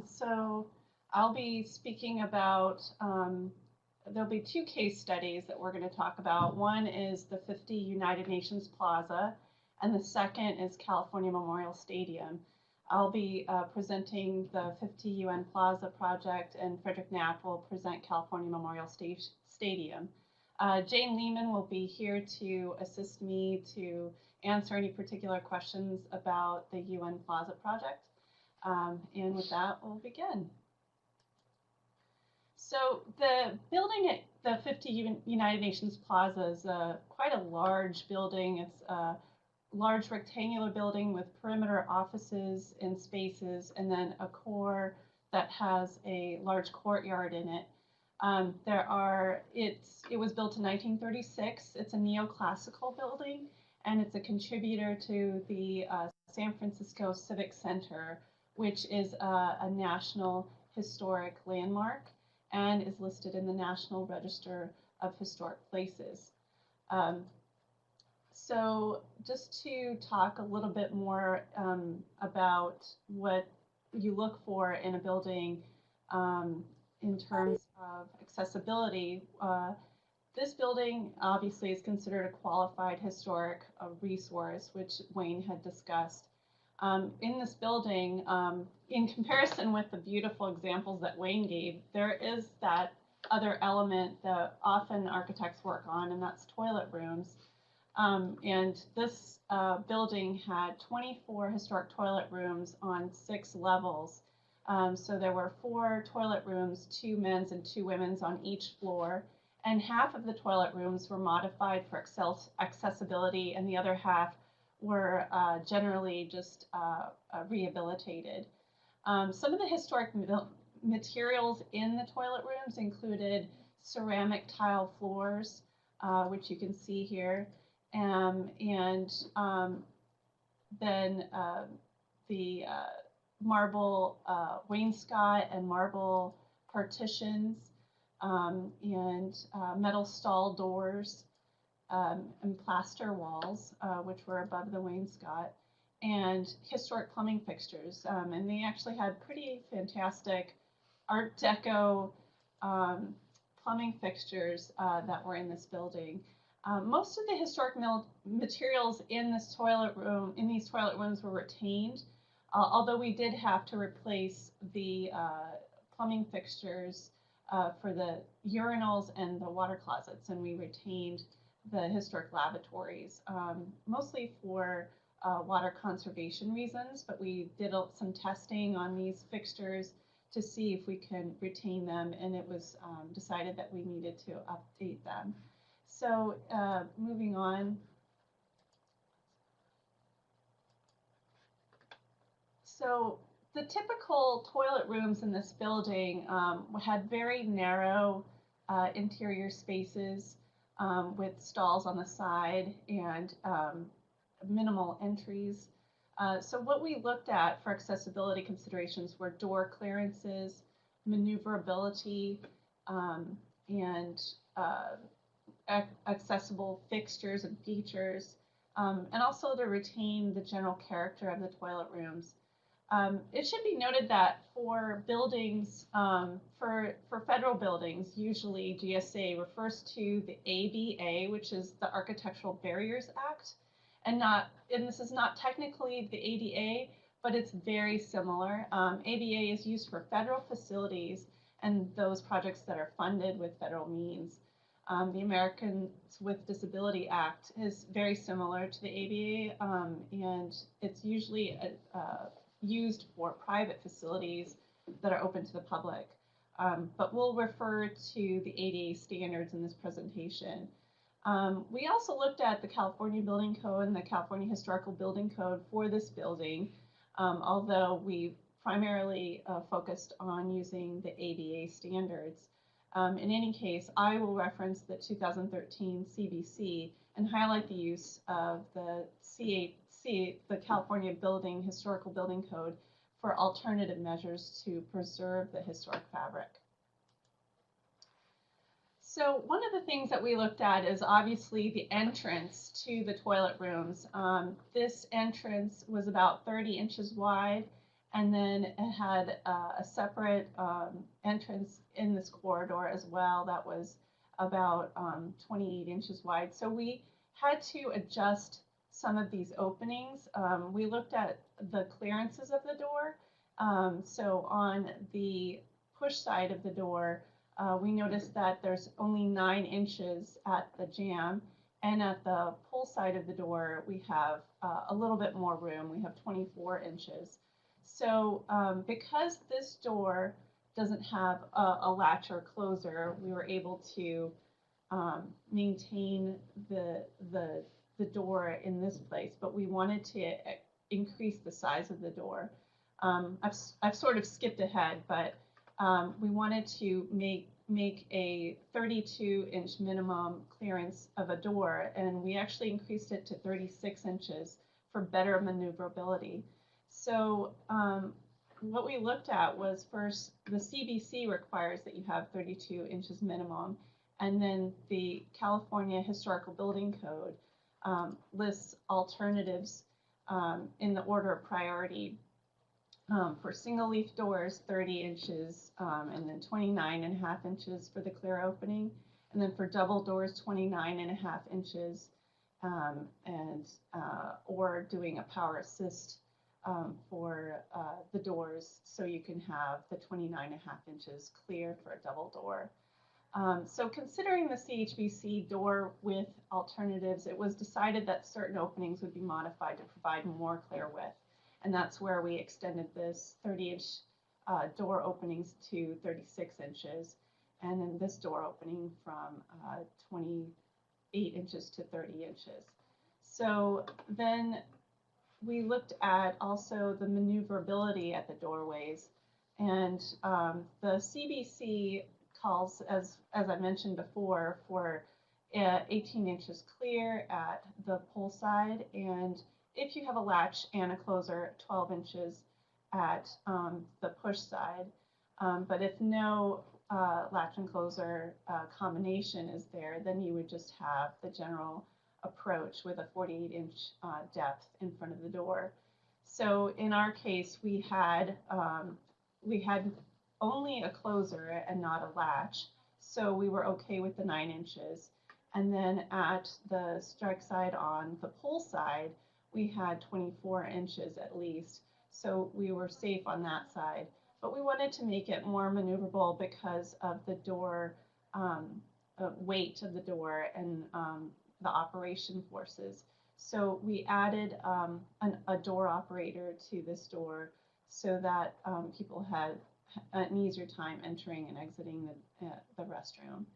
So I'll be speaking about, there'll be two case studies that we're going to talk about. One is the 50 United Nations Plaza, and the second is California Memorial Stadium. I'll be presenting the 50 UN Plaza project, and Frederick Knapp will present California Memorial Stadium. Jane Lehman will be here to assist me to answer any particular questions about the UN Plaza project. And with that, we'll begin. So the building at the 50 United Nations Plaza is quite a large building. It's a large rectangular building with perimeter offices and spaces, and then a core that has a large courtyard in it. It was built in 1936. It's a neoclassical building, and it's a contributor to the San Francisco Civic Center, which is a National Historic Landmark and is listed in the National Register of Historic Places. So just to talk a little bit more about what you look for in a building in terms of accessibility, this building obviously is considered a qualified historic resource, which Wayne had discussed. In this building, in comparison with the beautiful examples that Wayne gave, there is that other element that often architects work on, and that's toilet rooms. And this building had 24 historic toilet rooms on 6 levels. So there were 4 toilet rooms, 2 men's and 2 women's on each floor. And half of the toilet rooms were modified for accessibility, and the other half were generally just rehabilitated. Some of the historic materials in the toilet rooms included ceramic tile floors, which you can see here, and then the marble wainscot and marble partitions, and metal stall doors, and plaster walls, which were above the wainscot, and historic plumbing fixtures. And they actually had pretty fantastic Art Deco plumbing fixtures that were in this building. Most of the historic materials in these toilet rooms were retained, although we did have to replace the plumbing fixtures for the urinals and the water closets, and we retained the historic lavatories, mostly for water conservation reasons, but we did some testing on these fixtures to see if we can retain them, and it was decided that we needed to update them. So moving on. So the typical toilet rooms in this building had very narrow interior spaces with stalls on the side and minimal entries. So what we looked at for accessibility considerations were door clearances, maneuverability, and accessible fixtures and features, and also to retain the general character of the toilet rooms. It should be noted that for buildings, for federal buildings, usually GSA refers to the ABA, which is the Architectural Barriers Act, and this is not technically the ADA, but it's very similar. ABA is used for federal facilities and those projects that are funded with federal means. The Americans with Disability Act is very similar to the ABA, and it's usually used for private facilities that are open to the public. But we'll refer to the ADA standards in this presentation. We also looked at the California Building Code and the California Historical Building Code for this building, although we primarily focused on using the ADA standards. In any case, I will reference the 2013 CBC and highlight the use of the CHBC, the California Historical Building Code, for alternative measures to preserve the historic fabric. So one of the things that we looked at is obviously the entrance to the toilet rooms. This entrance was about 30 inches wide, and then it had a separate entrance in this corridor as well that was about 28 inches wide. So we had to adjust some of these openings. We looked at the clearances of the door. So on the push side of the door, we noticed that there's only 9 inches at the jamb, and at the pull side of the door, we have a little bit more room. We have 24 inches. So because this door doesn't have a latch or closer, we were able to maintain the door in this place, but we wanted to increase the size of the door. I've sort of skipped ahead, but we wanted to make a 32-inch minimum clearance of a door, and we actually increased it to 36 inches for better maneuverability. So what we looked at was first the CBC requires that you have 32 inches minimum, and then the California Historical Building Code lists alternatives in the order of priority. For single leaf doors, 30 inches, and then 29.5 inches for the clear opening. And then for double doors, 29.5 inches, or doing a power assist for the doors, so you can have the 29.5 inches clear for a double door. So considering the CHBC door width alternatives, it was decided that certain openings would be modified to provide more clear width. And that's where we extended this 30-inch door openings to 36 inches, and then this door opening from 28 inches to 30 inches. So then we looked at also the maneuverability at the doorways, and the CBC calls, as I mentioned before, for 18 inches clear at the pull side, and if you have a latch and a closer, 12 inches at the push side. But if no latch and closer combination is there, then you would just have the general approach with a 48-inch depth in front of the door. So in our case, we had only a closer and not a latch, so we were okay with the 9 inches. And then at the strike side on the pull side, we had 24 inches at least, so we were safe on that side. But we wanted to make it more maneuverable because of the door weight of the door and the operation forces. So we added a door operator to this door so that people had an easier time entering and exiting the restroom.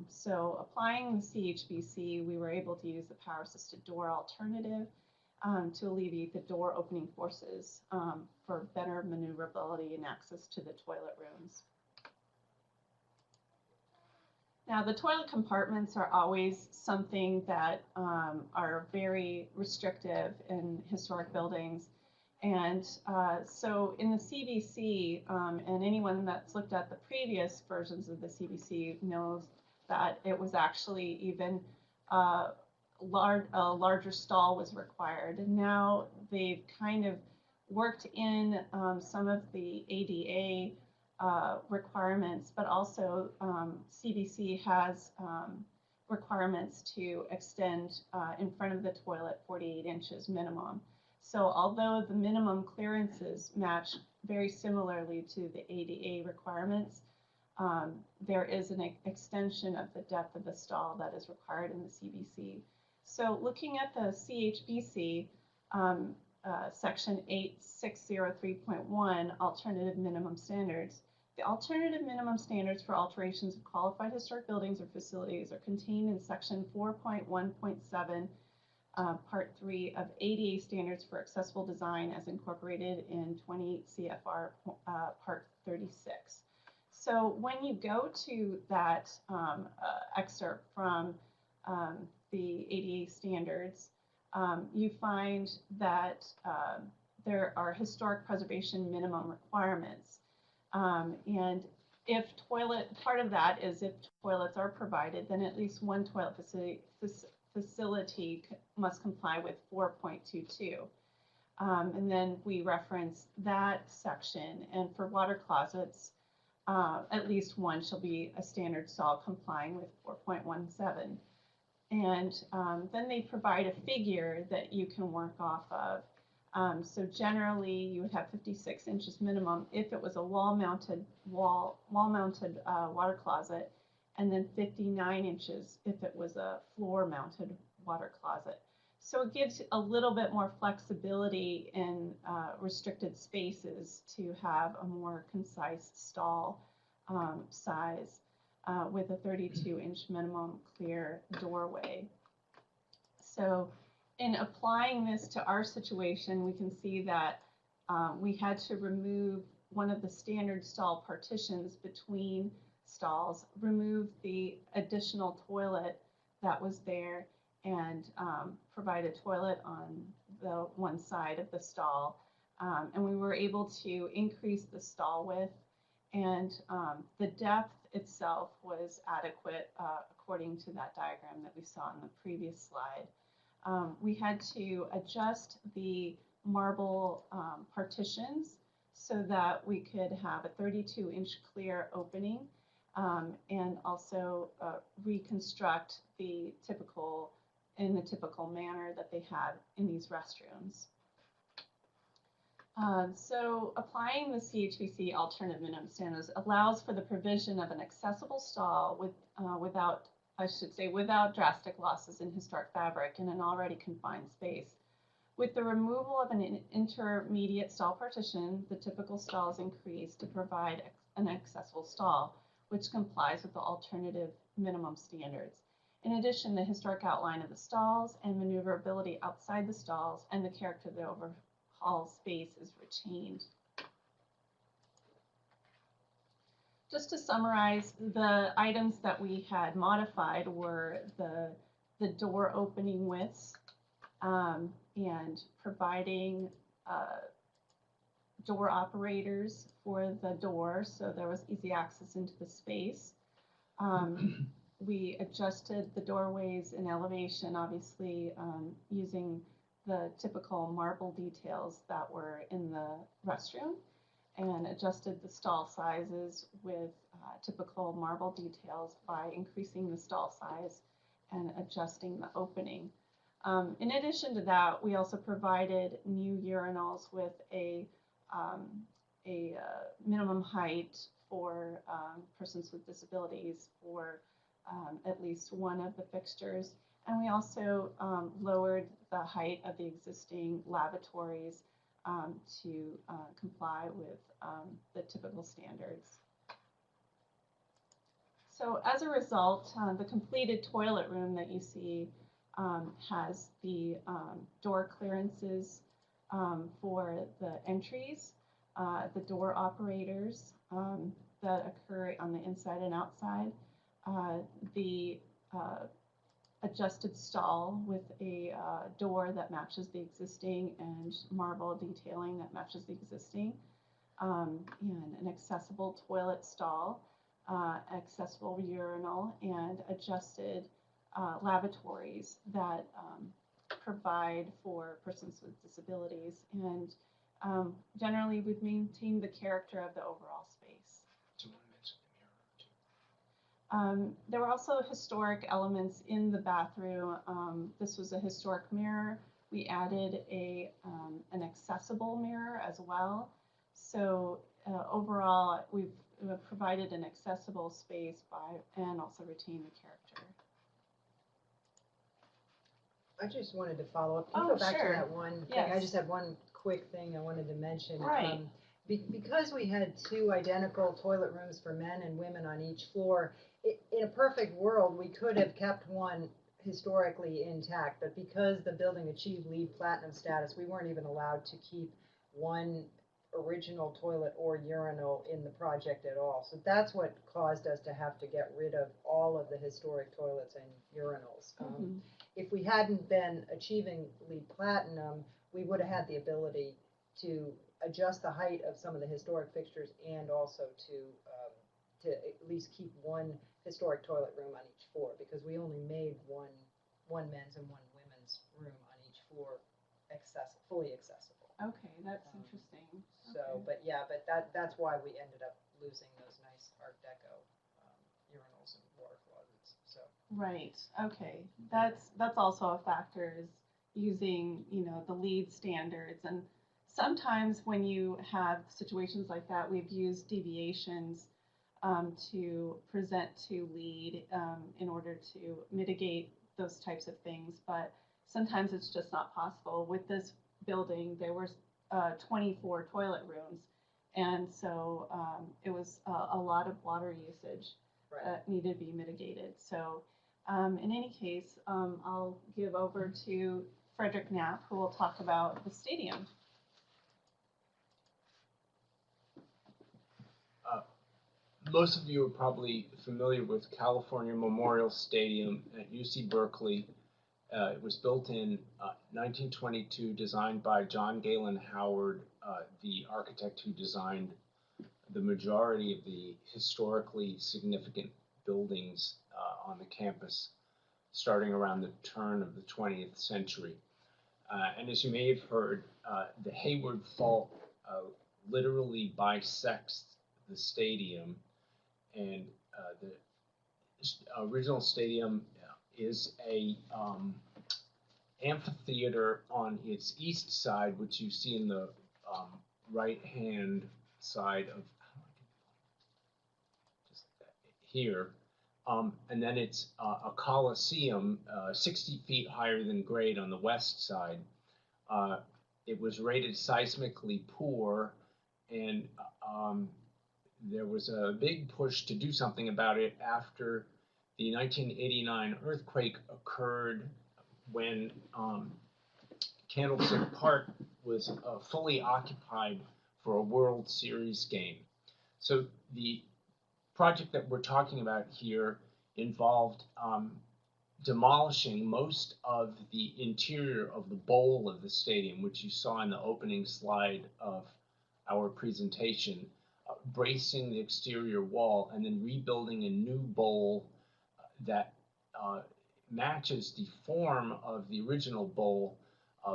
So applying the CHBC, we were able to use the power assisted door alternative to alleviate the door opening forces for better maneuverability and access to the toilet rooms. Now, the toilet compartments are always something that are very restrictive in historic buildings. And so in the CBC, and anyone that's looked at the previous versions of the CBC knows that it was actually even a larger stall was required. And now they've kind of worked in some of the ADA requirements, but also CBC has requirements to extend in front of the toilet 48 inches minimum. So although the minimum clearances match very similarly to the ADA requirements, there is an extension of the depth of the stall that is required in the CBC. So looking at the CHBC, section 8603.1, alternative minimum standards, the alternative minimum standards for alterations of qualified historic buildings or facilities are contained in section 4.1.7, part 3 of ADA standards for accessible design as incorporated in 28 CFR part 36. So when you go to that excerpt from the ADA standards, you find that there are historic preservation minimum requirements. And if part of that is if toilets are provided, then at least one toilet facility must comply with 4.22. And then we reference that section. And for water closets, at least one shall be a standard stall complying with 4.17. And then they provide a figure that you can work off of. So generally, you would have 56 inches minimum if it was a wall-mounted water closet, and then 59 inches if it was a floor-mounted water closet. So it gives a little bit more flexibility in restricted spaces to have a more concise stall size with a 32-inch minimum clear doorway. So in applying this to our situation, we can see that we had to remove one of the standard stall partitions between stalls, remove the additional toilet that was there, and provide a toilet on the one side of the stall. And we were able to increase the stall width, and the depth itself was adequate according to that diagram that we saw in the previous slide. We had to adjust the marble partitions so that we could have a 32-inch clear opening, and also reconstruct in the typical manner that they had in these restrooms. So applying the CHBC alternative minimum standards allows for the provision of an accessible stall without drastic losses in historic fabric in an already confined space. With the removal of an intermediate stall partition, the typical stall is increased to provide an accessible stall, which complies with the alternative minimum standards. In addition, the historic outline of the stalls and maneuverability outside the stalls and the character of the overall space is retained. Just to summarize, the items that we had modified were the door opening widths and providing door operators for the door so there was easy access into the space. We adjusted the doorways in elevation, obviously using the typical marble details that were in the restroom, and adjusted the stall sizes with typical marble details by increasing the stall size and adjusting the opening. In addition to that, we also provided new urinals with a minimum height for persons with disabilities for at least one of the fixtures. And we also lowered the height of the existing lavatories to comply with the typical standards. So as a result, the completed toilet room that you see has the door clearances for the entries, the door operators that occur on the inside and outside, the adjusted stall with a door that matches the existing and marble detailing that matches the existing, and an accessible toilet stall, accessible urinal, and adjusted lavatories that provide for persons with disabilities. And generally, we've maintained the character of the overall space. Do you want to mention the mirror too? There were also historic elements in the bathroom. This was a historic mirror. We added an accessible mirror as well. So overall, we've provided an accessible space and also retained the character. I just wanted to follow up. Can you go back sure. to that one thing? Yes. I just had one quick thing I wanted to mention. Right. Because we had two identical toilet rooms for men and women on each floor, in a perfect world, we could have kept one historically intact, but because the building achieved LEED Platinum status, we weren't even allowed to keep one original toilet or urinal in the project at all. So that's what caused us to have to get rid of all of the historic toilets and urinals. If we hadn't been achieving LEED Platinum, we would have had the ability to adjust the height of some of the historic fixtures and also to at least keep one historic toilet room on each floor, because we only made one men's and one women's room on each floor fully accessible. Okay, that's interesting. So, Okay. but yeah, but that's why we ended up losing those nice Art Deco urinals and water closets. So Right. Okay. That's also a factor, is using, the LEED standards. And sometimes when you have situations like that, we've used deviations to present to LEED in order to mitigate those types of things. But sometimes it's just not possible. With this building, there were 24 toilet rooms, and so it was a lot of water usage right. that needed to be mitigated. So in any case, I'll give over to Frederick Knapp, who will talk about the stadium. Most of you are probably familiar with California Memorial Stadium at UC Berkeley. It was built in 1922, designed by John Galen Howard, the architect who designed the majority of the historically significant buildings on the campus, starting around the turn of the 20th century. And as you may have heard, the Hayward Fault literally bisects the stadium, and the original stadium is a amphitheater on its east side, which you see in the right-hand side of just like that, here. And then it's a coliseum 60 feet higher than grade on the west side. It was rated seismically poor, and there was a big push to do something about it after the 1989 earthquake occurred, when Candlestick Park was fully occupied for a World Series game. So the project that we're talking about here involved demolishing most of the interior of the bowl of the stadium, which you saw in the opening slide of our presentation, bracing the exterior wall, and then rebuilding a new bowl that matches the form of the original bowl,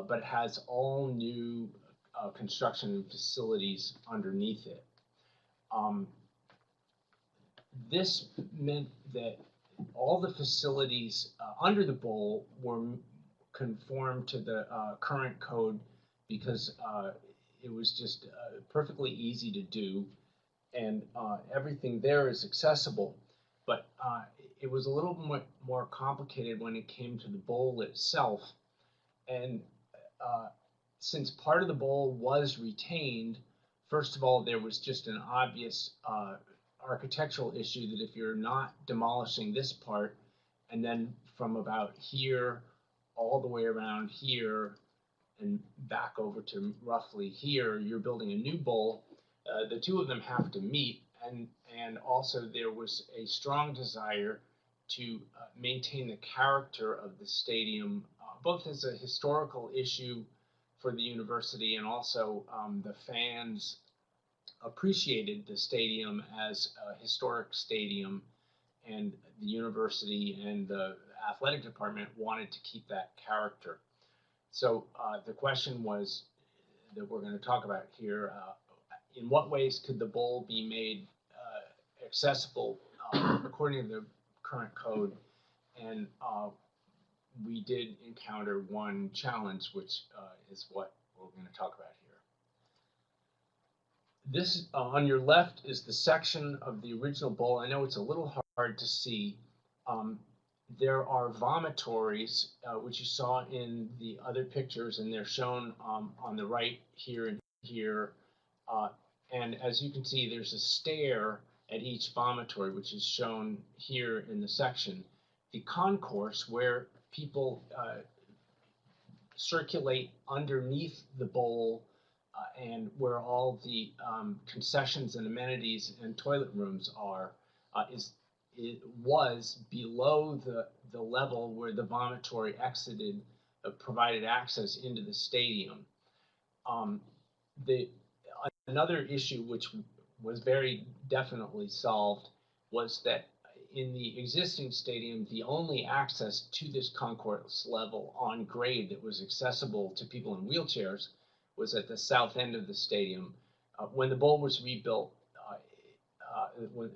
but has all new construction facilities underneath it. This meant that all the facilities under the bowl were conformed to the current code, because it was just perfectly easy to do, and everything there is accessible. But it was a little bit more complicated when it came to the bowl itself. And since part of the bowl was retained, first of all, there was just an obvious architectural issue that if you're not demolishing this part, and then from about here all the way around here and back over to roughly here, you're building a new bowl, the two of them have to meet. And also there was a strong desire to maintain the character of the stadium, both as a historical issue for the university, and also the fans appreciated the stadium as a historic stadium, and the university and the athletic department wanted to keep that character. So the question was that we're going to talk about here, in what ways could the bowl be made accessible according to the current code? And we did encounter one challenge, which is what we're going to talk about here. This on your left is the section of the original bowl. I know it's a little hard to see. There are vomitories, which you saw in the other pictures, and they're shown on the right here and here. And as you can see, there's a stair at each vomitory, which is shown here in the section. The concourse, where people circulate underneath the bowl, and where all the concessions and amenities and toilet rooms are, it was below the level where the vomitory exited, provided access into the stadium. Another issue which was very definitely solved was that in the existing stadium, the only access to this concourse level on grade that was accessible to people in wheelchairs was at the south end of the stadium. When the bowl was rebuilt, when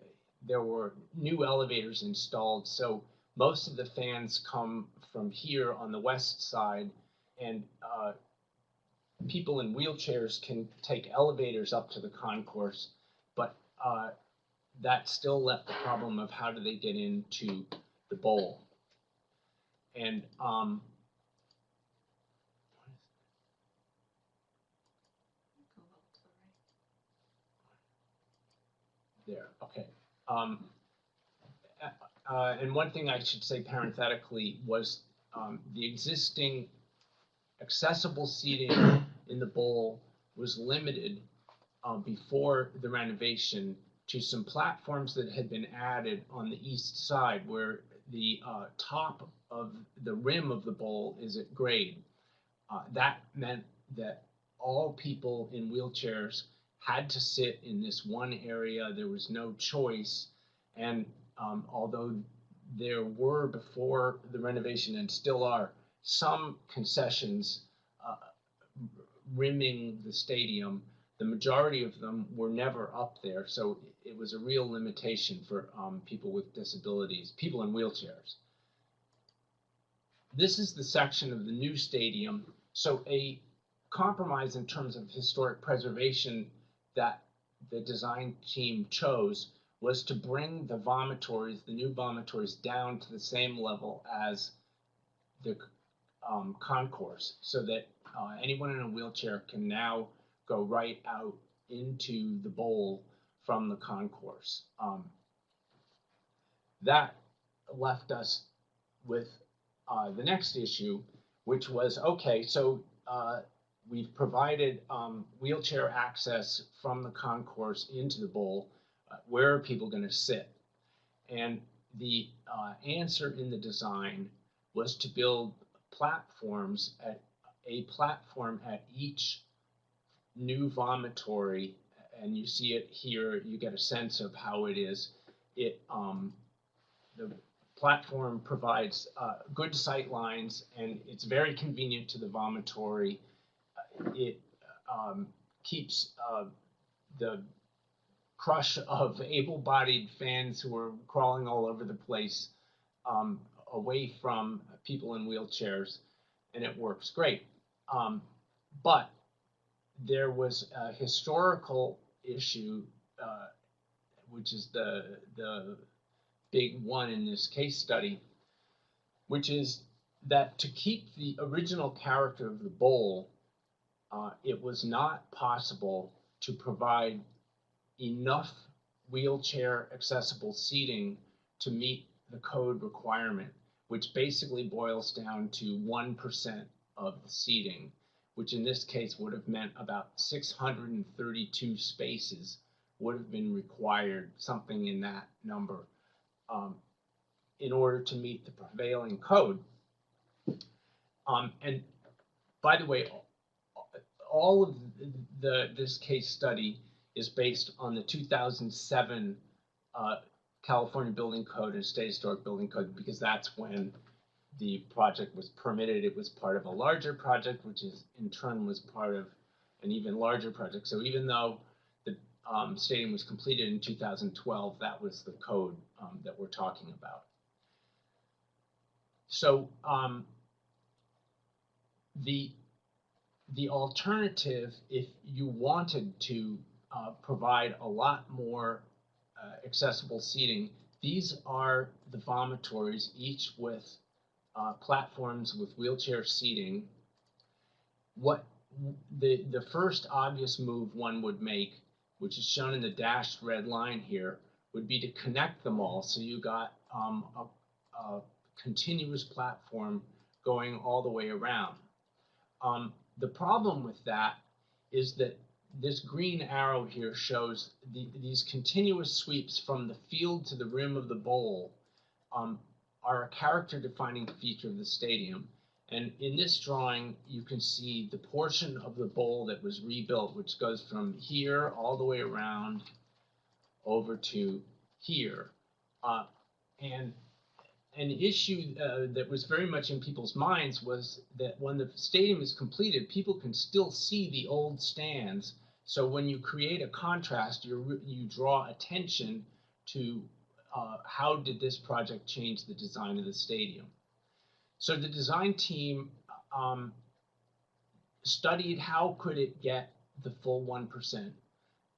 there were new elevators installed, so most of the fans come from here on the west side, and people in wheelchairs can take elevators up to the concourse, but that still left the problem of how do they get into the bowl. And there, okay. And one thing I should say parenthetically was the existing accessible seating in the bowl was limited before the renovation to some platforms that had been added on the east side where the top of the rim of the bowl is at grade. That meant that all people in wheelchairs had to sit in this one area. There was no choice. And although there were before the renovation and still are some concessions rimming the stadium, the majority of them were never up there. So it was a real limitation for people with disabilities, people in wheelchairs. This is the section of the new stadium. So a compromise in terms of historic preservation that the design team chose was to bring the vomitories, the new vomitories, down to the same level as the concourse, so that anyone in a wheelchair can now go right out into the bowl from the concourse. That left us with the next issue, which was, okay, so we've provided wheelchair access from the concourse into the bowl. Where are people going to sit? And the answer in the design was to build platforms at a platform at each new vomitory, and you see it here. You get a sense of how it is. The platform provides good sight lines, and it's very convenient to the vomitory. It keeps the crush of able-bodied fans who are crawling all over the place away from people in wheelchairs, and it works great. But there was a historical issue, which is the big one in this case study, which is that to keep the original character of the bowl, it was not possible to provide enough wheelchair accessible seating to meet the code requirement, which basically boils down to 1% of the seating, which in this case would have meant about 632 spaces would have been required, something in that number, in order to meet the prevailing code. And by the way, all of this case study is based on the 2007 California Building Code and State Historic Building Code, because that's when the project was permitted. It was part of a larger project, which is in turn was part of an even larger project. So even though the stadium was completed in 2012, that was the code that we're talking about. So the alternative, if you wanted to provide a lot more accessible seating, these are the vomitories, each with platforms with wheelchair seating. What the first obvious move one would make, which is shown in the dashed red line here, would be to connect them all. So you got a continuous platform going all the way around. The problem with that is that this green arrow here shows these continuous sweeps from the field to the rim of the bowl are a character-defining feature of the stadium. And in this drawing, you can see the portion of the bowl that was rebuilt, which goes from here all the way around over to here. And an issue that was very much in people's minds was that when the stadium is completed, people can still see the old stands. So when you create a contrast, you draw attention to how did this project change the design of the stadium. So the design team studied how could it get the full 1%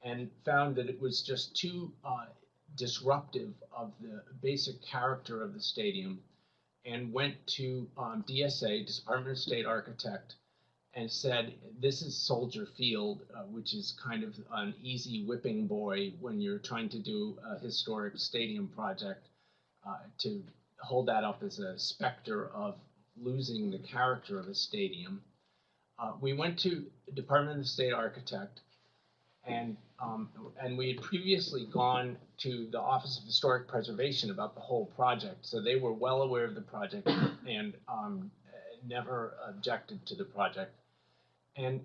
and found that it was just too disruptive of the basic character of the stadium, and went to DSA, Department of State Architect, and said, this is Soldier Field, which is kind of an easy whipping boy when you're trying to do a historic stadium project, to hold that up as a specter of losing the character of a stadium. We went to Department of State Architect, and we had previously gone to the Office of Historic Preservation about the whole project, so they were well aware of the project and never objected to the project. And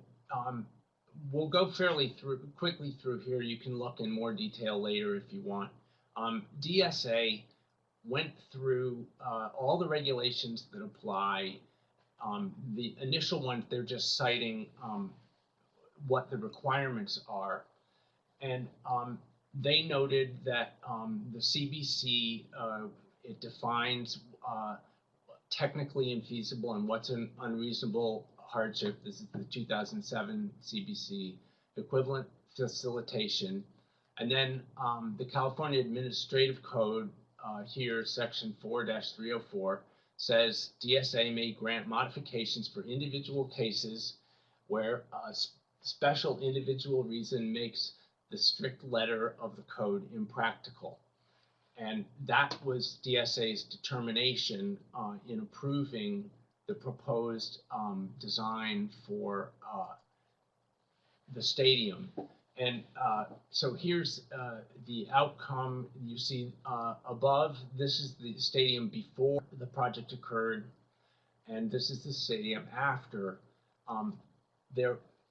we'll go quickly through here. You can look in more detail later if you want. DSA went through all the regulations that apply. The initial ones, they're just citing what the requirements are. And they noted that the CBC, it defines technically infeasible and what's an unreasonable hardship. This is the 2007 CBC equivalent facilitation. And then the California Administrative Code here, section 4-304, says DSA may grant modifications for individual cases where special individual reason makes the strict letter of the code impractical. And that was DSA's determination in approving the proposed design for the stadium. And so here's the outcome. You see above, this is the stadium before the project occurred, and this is the stadium after.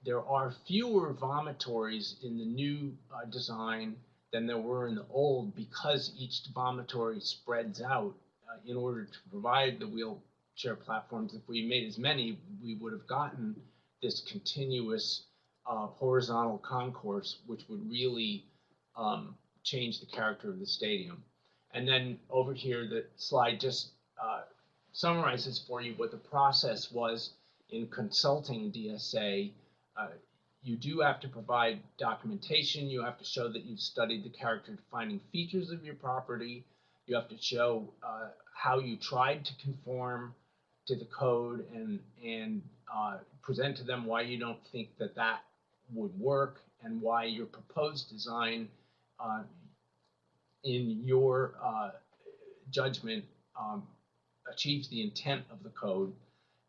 There are fewer vomitories in the new design than there were in the old, because each vomitory spreads out in order to provide the wheelchair platforms. If we made as many, we would have gotten this continuous horizontal concourse, which would really change the character of the stadium. And then over here, the slide just summarizes for you what the process was in consulting DSA. You do have to provide documentation. You have to show that you've studied the character defining features of your property. You have to show how you tried to conform to the code, and present to them why you don't think that that would work, and why your proposed design, in your judgment, achieves the intent of the code.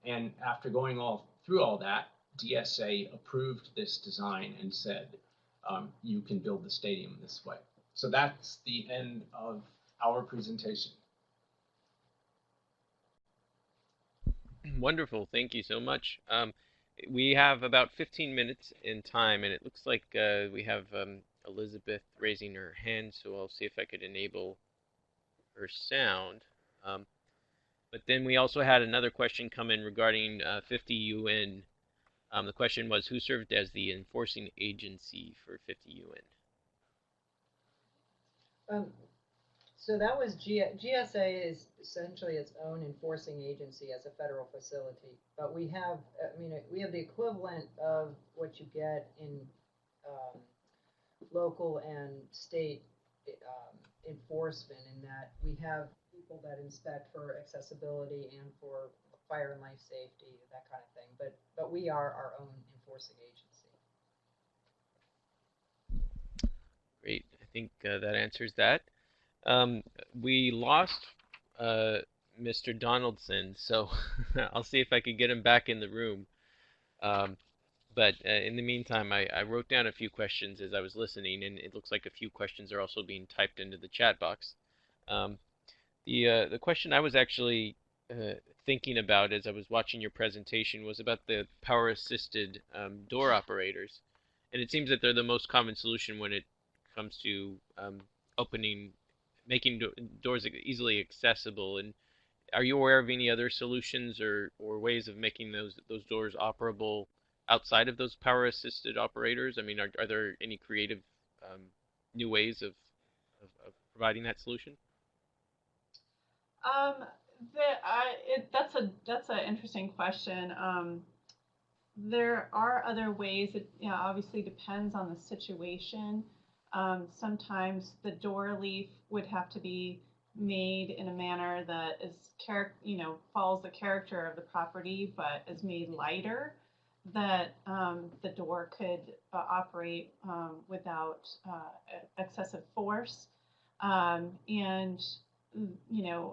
And after going through all that, DSA approved this design and said, you can build the stadium this way. So that's the end of our presentation. Wonderful, thank you so much. We have about 15 minutes in time, and it looks like we have Elizabeth raising her hand, so I'll see if I could enable her sound. But then we also had another question come in regarding 50 UN. The question was, who served as the enforcing agency for 50 UN? So that was GSA is essentially its own enforcing agency as a federal facility. But we have, we have the equivalent of what you get in local and state enforcement, in that we have people that inspect for accessibility and for fire and life safety, that kind of thing. But we are our own enforcing agency. Great, I think that answers that. We lost Mr. Donaldson, so I'll see if I could get him back in the room. But in the meantime, I wrote down a few questions as I was listening, and it looks like a few questions are also being typed into the chat box. The question I was actually thinking about as I was watching your presentation was about the power-assisted door operators, and it seems that they're the most common solution when it comes to opening, making doors easily accessible. And are you aware of any other solutions or ways of making those doors operable outside of those power-assisted operators? I mean, are there any creative new ways of providing that solution? Um, that's an interesting question. There are other ways. It obviously depends on the situation. Sometimes the door leaf would have to be made in a manner that is follows the character of the property, but is made lighter, that the door could operate without excessive force, and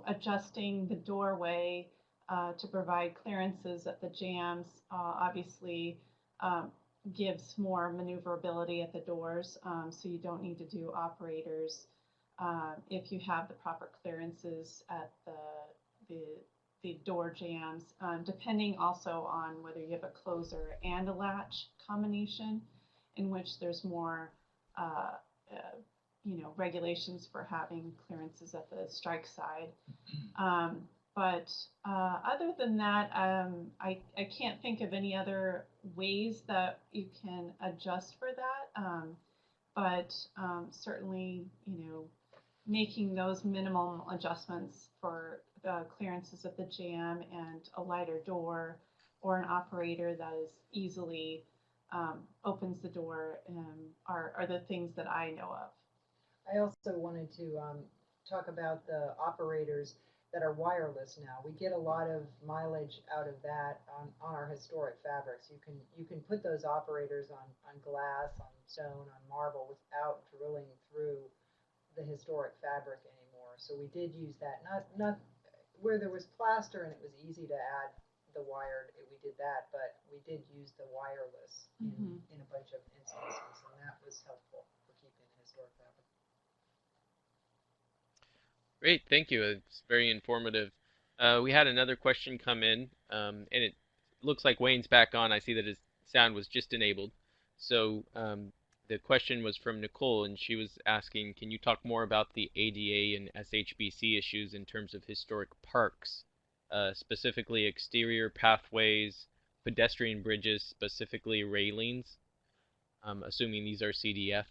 adjusting the doorway to provide clearances at the jambs obviously gives more maneuverability at the doors, so you don't need to do operators if you have the proper clearances at the door jambs, depending also on whether you have a closer and a latch combination, in which there's more regulations for having clearances at the strike side. But other than that, I can't think of any other ways that you can adjust for that. But certainly, making those minimum adjustments for clearances at the jamb and a lighter door or an operator that is easily opens the door are the things that I know of. I also wanted to talk about the operators that are wireless now. We get a lot of mileage out of that on our historic fabrics. You can put those operators on glass, on stone, on marble without drilling through the historic fabric anymore. So we did use that. Not where there was plaster and it was easy to add the wired, we did that, but we did use the wireless in a bunch of instances, and that was helpful for keeping the historic fabric. Great, thank you. It's very informative. We had another question come in, and it looks like Wayne's back on. I see that his sound was just enabled. So the question was from Nicole, and she was asking, can you talk more about the ADA and SHBC issues in terms of historic parks, specifically exterior pathways, pedestrian bridges, specifically railings, assuming these are CDF?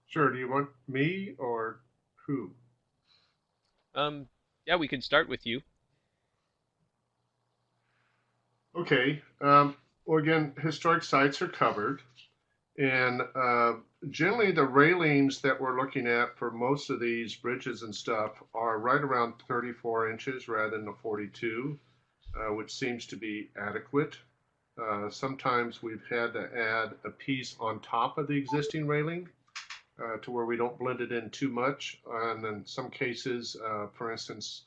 Sure. Do you want me or who? Yeah, we could start with you. Okay. Well, again, historic sites are covered, and generally the railings that we're looking at for most of these bridges and stuff are right around 34 inches rather than the 42, which seems to be adequate. Sometimes we've had to add a piece on top of the existing railing to where we don't blend it in too much. And in some cases, for instance,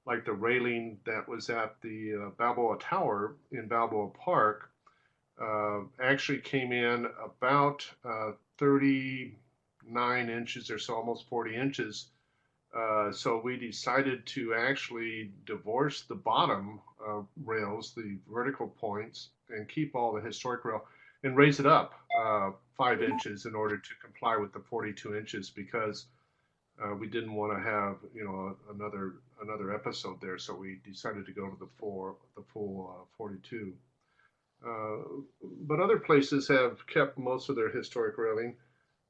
like the railing that was at the Balboa Tower in Balboa Park, actually came in about 39 inches or so, almost 40 inches. So we decided to actually divorce the bottom rails, the vertical points, and keep all the historic rail and raise it up 5 inches in order to comply with the 42 inches, because we didn't want to have another episode there. So we decided to go to the full 42. But other places have kept most of their historic railing.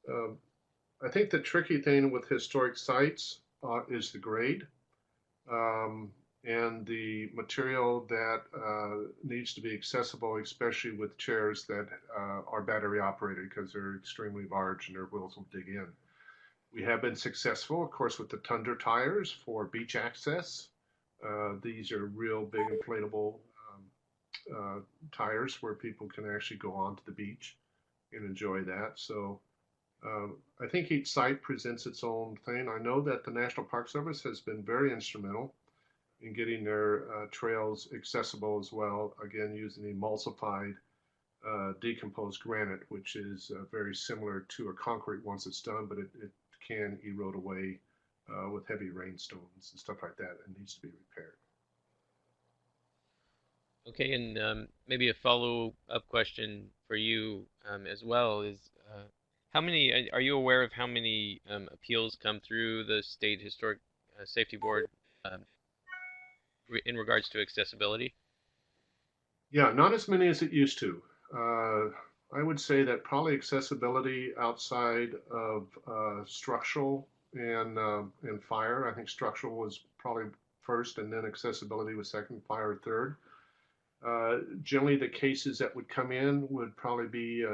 I think the tricky thing with historic sites is the grade and the material that needs to be accessible, especially with chairs that are battery operated, because they're extremely large and their wheels will dig in. We have been successful, of course, with the Tundra tires for beach access. These are real big inflatable tires where people can actually go onto the beach and enjoy that. So I think each site presents its own thing. I know that the National Park Service has been very instrumental in getting their trails accessible as well, again, using emulsified decomposed granite, which is very similar to a concrete once it's done, but it can erode away with heavy rainstorms and stuff like that. It needs to be repaired. Okay, and maybe a follow-up question for you as well is how many are you aware of how many appeals come through the State Historic Safety Board um, in regards to accessibility? Yeah, not as many as it used to. I would say that probably accessibility outside of structural and fire. I think structural was probably first, and then accessibility was second, fire third. Generally, the cases that would come in would probably be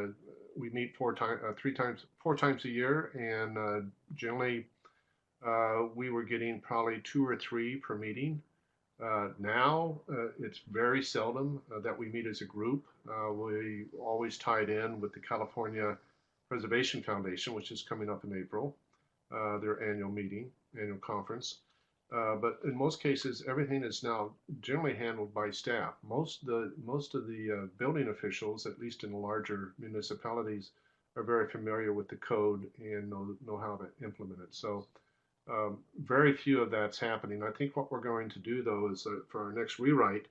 we meet four times a year, and generally we were getting probably 2 or 3 per meeting. Now it's very seldom that we meet as a group. We always tied in with the California Preservation Foundation, which is coming up in April, their annual conference. But in most cases, everything is now generally handled by staff. Most of the building officials, at least in the larger municipalities, are very familiar with the code and know how to implement it. So very few of that's happening. I think what we're going to do, though, is for our next rewrite,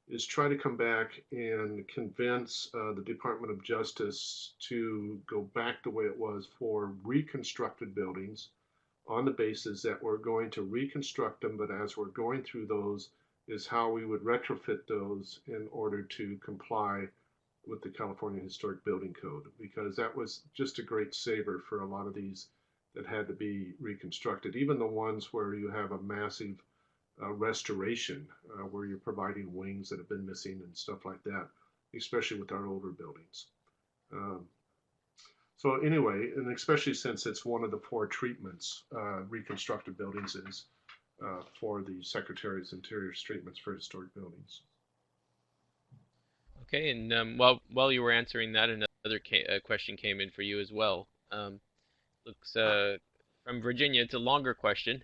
is try to come back and convince the Department of Justice to go back the way it was for reconstructed buildings on the basis that we're going to reconstruct them, but as we're going through those is how we would retrofit those in order to comply with the California Historic Building Code, because that was just a great saver for a lot of these that had to be reconstructed, even the ones where you have a massive restoration, where you're providing wings that have been missing and stuff like that, especially with our older buildings. So anyway, and especially since it's one of the 4 treatments, reconstructed buildings is for the Secretary's Interior's treatments for historic buildings. Okay, and while you were answering that, another question came in for you as well. Looks from Virginia. It's a longer question,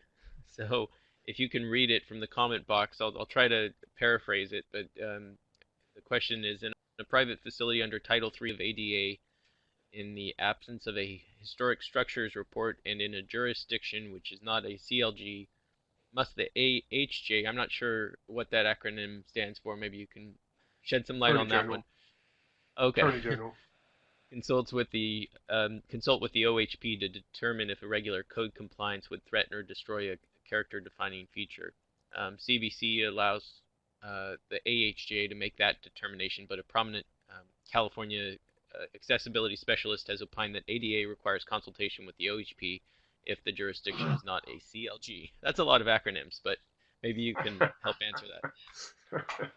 so if you can read it from the comment box, I'll try to paraphrase it. But the question is: in a private facility under Title III of ADA, in the absence of a historic structures report and in a jurisdiction which is not a CLG, must the AHJ, I'm not sure what that acronym stands for, maybe you can shed some light on that one. Okay. Attorney General. Consult with the OHP to determine if a regular code compliance would threaten or destroy a character-defining feature. CBC allows the AHJ to make that determination, but a prominent California accessibility specialist has opined that ADA requires consultation with the OHP if the jurisdiction is not a CLG. That's a lot of acronyms, but maybe you can help answer that.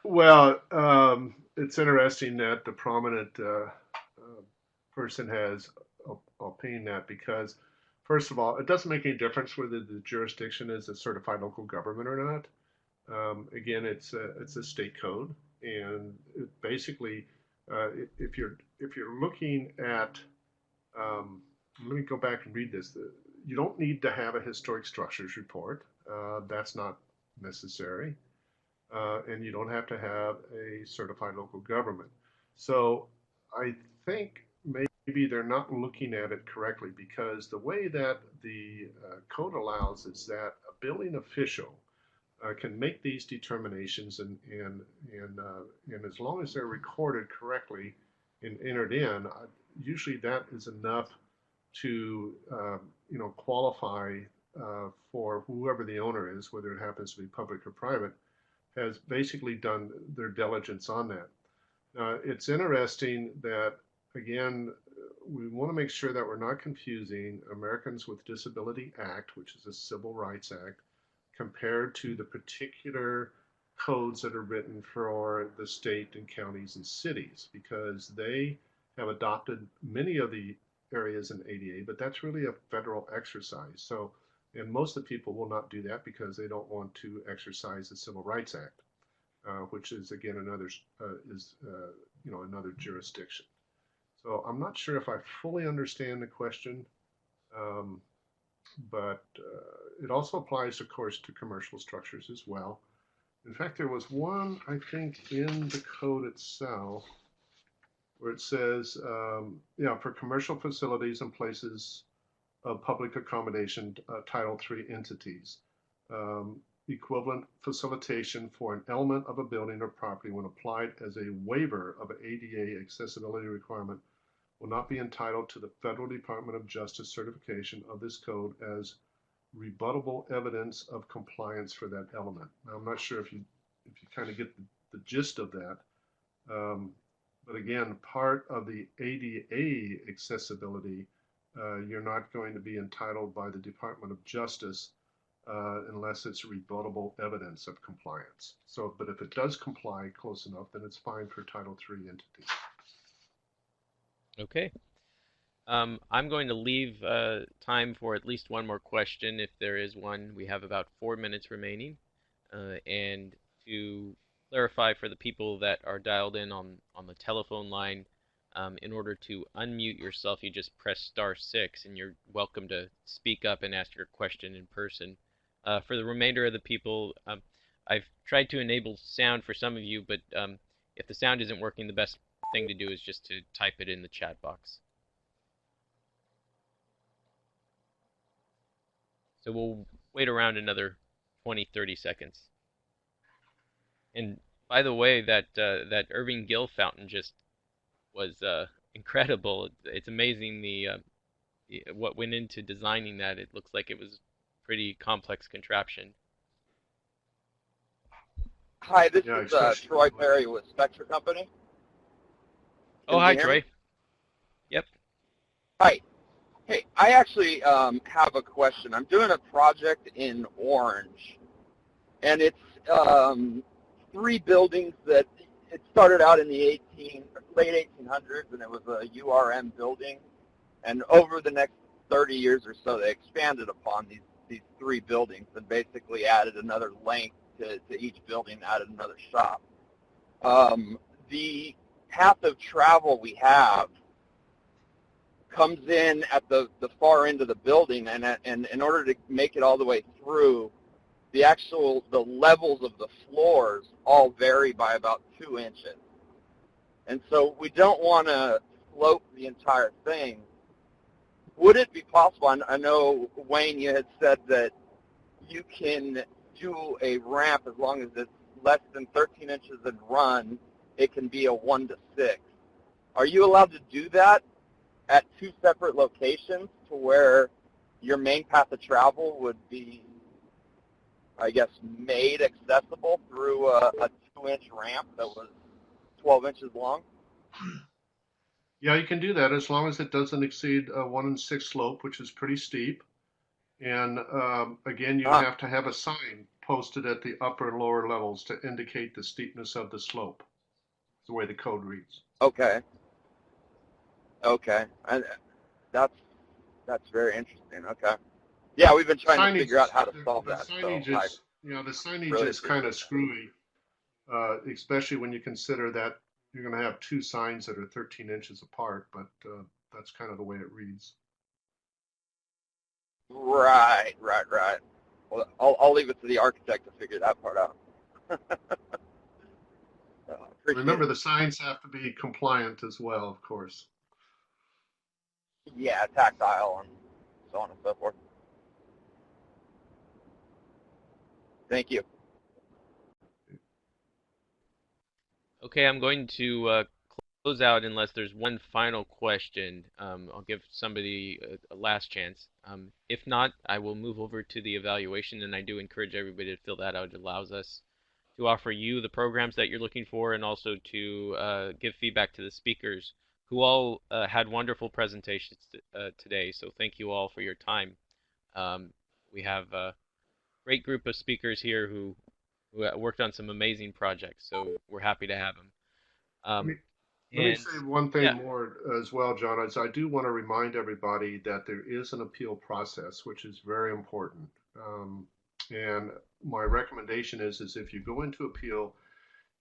Well, it's interesting that the prominent person has opined that, because, first of all, it doesn't make any difference whether the jurisdiction is a certified local government or not. Again, it's a state code, and it basically, if you're looking at, let me go back and read this. You don't need to have a historic structures report. That's not necessary. And you don't have to have a certified local government. So I think maybe they're not looking at it correctly, because the way that the code allows is that a building official can make these determinations, and as long as they're recorded correctly and entered in, usually that is enough to qualify for whoever the owner is, whether it happens to be public or private, has basically done their diligence on that. It's interesting that, again, we want to make sure that we're not confusing Americans with Disability Act, which is a civil rights act, compared to the particular codes that are written for the state and counties and cities, because they have adopted many of the areas in ADA, but that's really a federal exercise. So, and most of the people will not do that because they don't want to exercise the Civil Rights Act, which is again another another jurisdiction. So I'm not sure if I fully understand the question, but it also applies, of course, to commercial structures as well. In fact, there was one, I think, in the code itself where it says, for commercial facilities and places of public accommodation Title III entities. Equivalent facilitation for an element of a building or property when applied as a waiver of an ADA accessibility requirement will not be entitled to the Federal Department of Justice certification of this code as rebuttable evidence of compliance for that element. Now, I'm not sure if you kind of get the gist of that, but again, part of the ADA accessibility, you're not going to be entitled by the Department of Justice unless it's rebuttable evidence of compliance. So, but if it does comply close enough, then it's fine for Title III entities. Okay. I'm going to leave time for at least one more question, if there is one. We have about 4 minutes remaining. And to clarify for the people that are dialed in on the telephone line, in order to unmute yourself, you just press *6, and you're welcome to speak up and ask your question in person. For the remainder of the people, I've tried to enable sound for some of you, but if the sound isn't working, the best thing to do is just to type it in the chat box. So we'll wait around another 20-30 seconds. And by the way, that Irving Gill fountain just was incredible. It's amazing what went into designing that. It looks like it was a pretty complex contraption. Hi, this is Troy Perry with Spectra Company. Oh, hi, Troy. Yep. Hi. Hey, I actually have a question. I'm doing a project in Orange, and it's 3 buildings that it started out in the late 1800s, and it was a URM building. And over the next 30 years or so, they expanded upon these 3 buildings and basically added another length to each building, added another shop. The path of travel we have comes in at the far end of the building, and in order to make it all the way through, the levels of the floors all vary by about 2 inches. And so we don't want to slope the entire thing. Would it be possible, I know, Wayne, you had said that you can do a ramp as long as it's less than 13 inches in run, it can be a 1 to 6. Are you allowed to do that at 2 separate locations to where your main path of travel would be, I guess, made accessible through a 2-inch ramp that was 12 inches long? Yeah, you can do that as long as it doesn't exceed a 1 6 slope, which is pretty steep. And again, you have to have a sign posted at the upper and lower levels to indicate the steepness of the slope. That's the way the code reads. Okay. Okay. And that's very interesting. Okay. Yeah, we've been trying to figure out how to solve that. The signage is kind of screwy, especially when you consider that you're going to have 2 signs that are 13 inches apart, but that's kind of the way it reads. Right. Well, I'll leave it to the architect to figure that part out. Remember, the signs have to be compliant as well, of course. Yeah, tactile and so on and so forth. Thank you. Okay, I'm going to close out unless there's one final question. I'll give somebody a last chance. If not, I will move over to the evaluation, and I do encourage everybody to fill that out. It allows us to offer you the programs that you're looking for, and also to give feedback to the speakers, who all had wonderful presentations today. So thank you all for your time. We have a great group of speakers here who worked on some amazing projects, so we're happy to have them. Let me say one thing more as well, John, is I do want to remind everybody that there is an appeal process, which is very important. And my recommendation is if you go into appeal,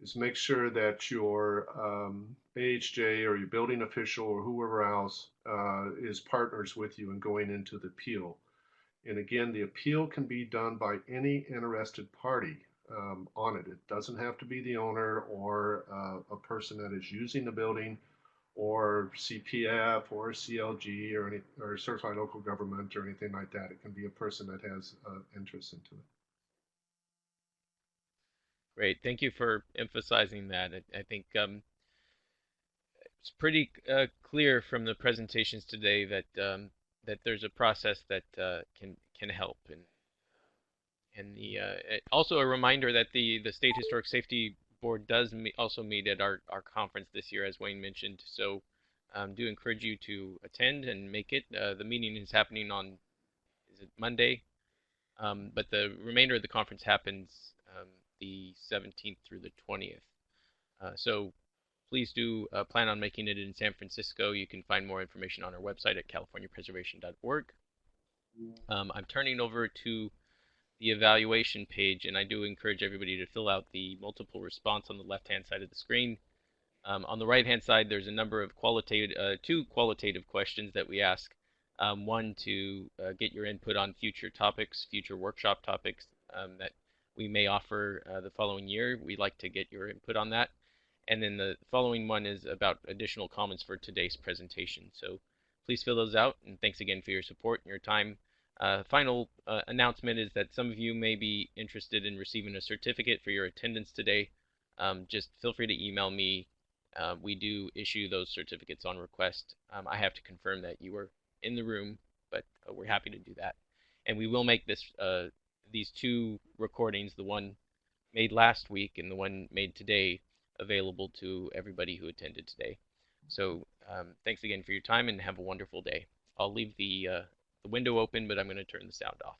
is make sure that your AHJ or your building official or whoever else is partners with you in going into the appeal. And again, the appeal can be done by any interested party on it. It doesn't have to be the owner or a person that is using the building or CPF or CLG or certified local government or anything like that. It can be a person that has interest into it. Great. Thank you for emphasizing that. I think it's pretty clear from the presentations today that that there's a process that can help, and also a reminder that the State Historic Safety Board does also meet at our conference this year, as Wayne mentioned. So do encourage you to attend and make it. The meeting is happening on, is it Monday? But the remainder of the conference happens the 17th through the 20th. So please do plan on making it in San Francisco. You can find more information on our website at californiapreservation.org. I'm turning over to the evaluation page, and I do encourage everybody to fill out the multiple response on the left-hand side of the screen. On the right-hand side, there's a number of two qualitative questions that we ask. One, to get your input on future topics, future workshop topics that we may offer the following year. We'd like to get your input on that. And then the following one is about additional comments for today's presentation. So please fill those out, and thanks again for your support and your time. Final announcement is that some of you may be interested in receiving a certificate for your attendance today. Just feel free to email me. We do issue those certificates on request. I have to confirm that you were in the room, but we're happy to do that. And we will make this these two recordings, the one made last week and the one made today, available to everybody who attended today. So thanks again for your time, and have a wonderful day. I'll leave the window open, but I'm going to turn the sound off.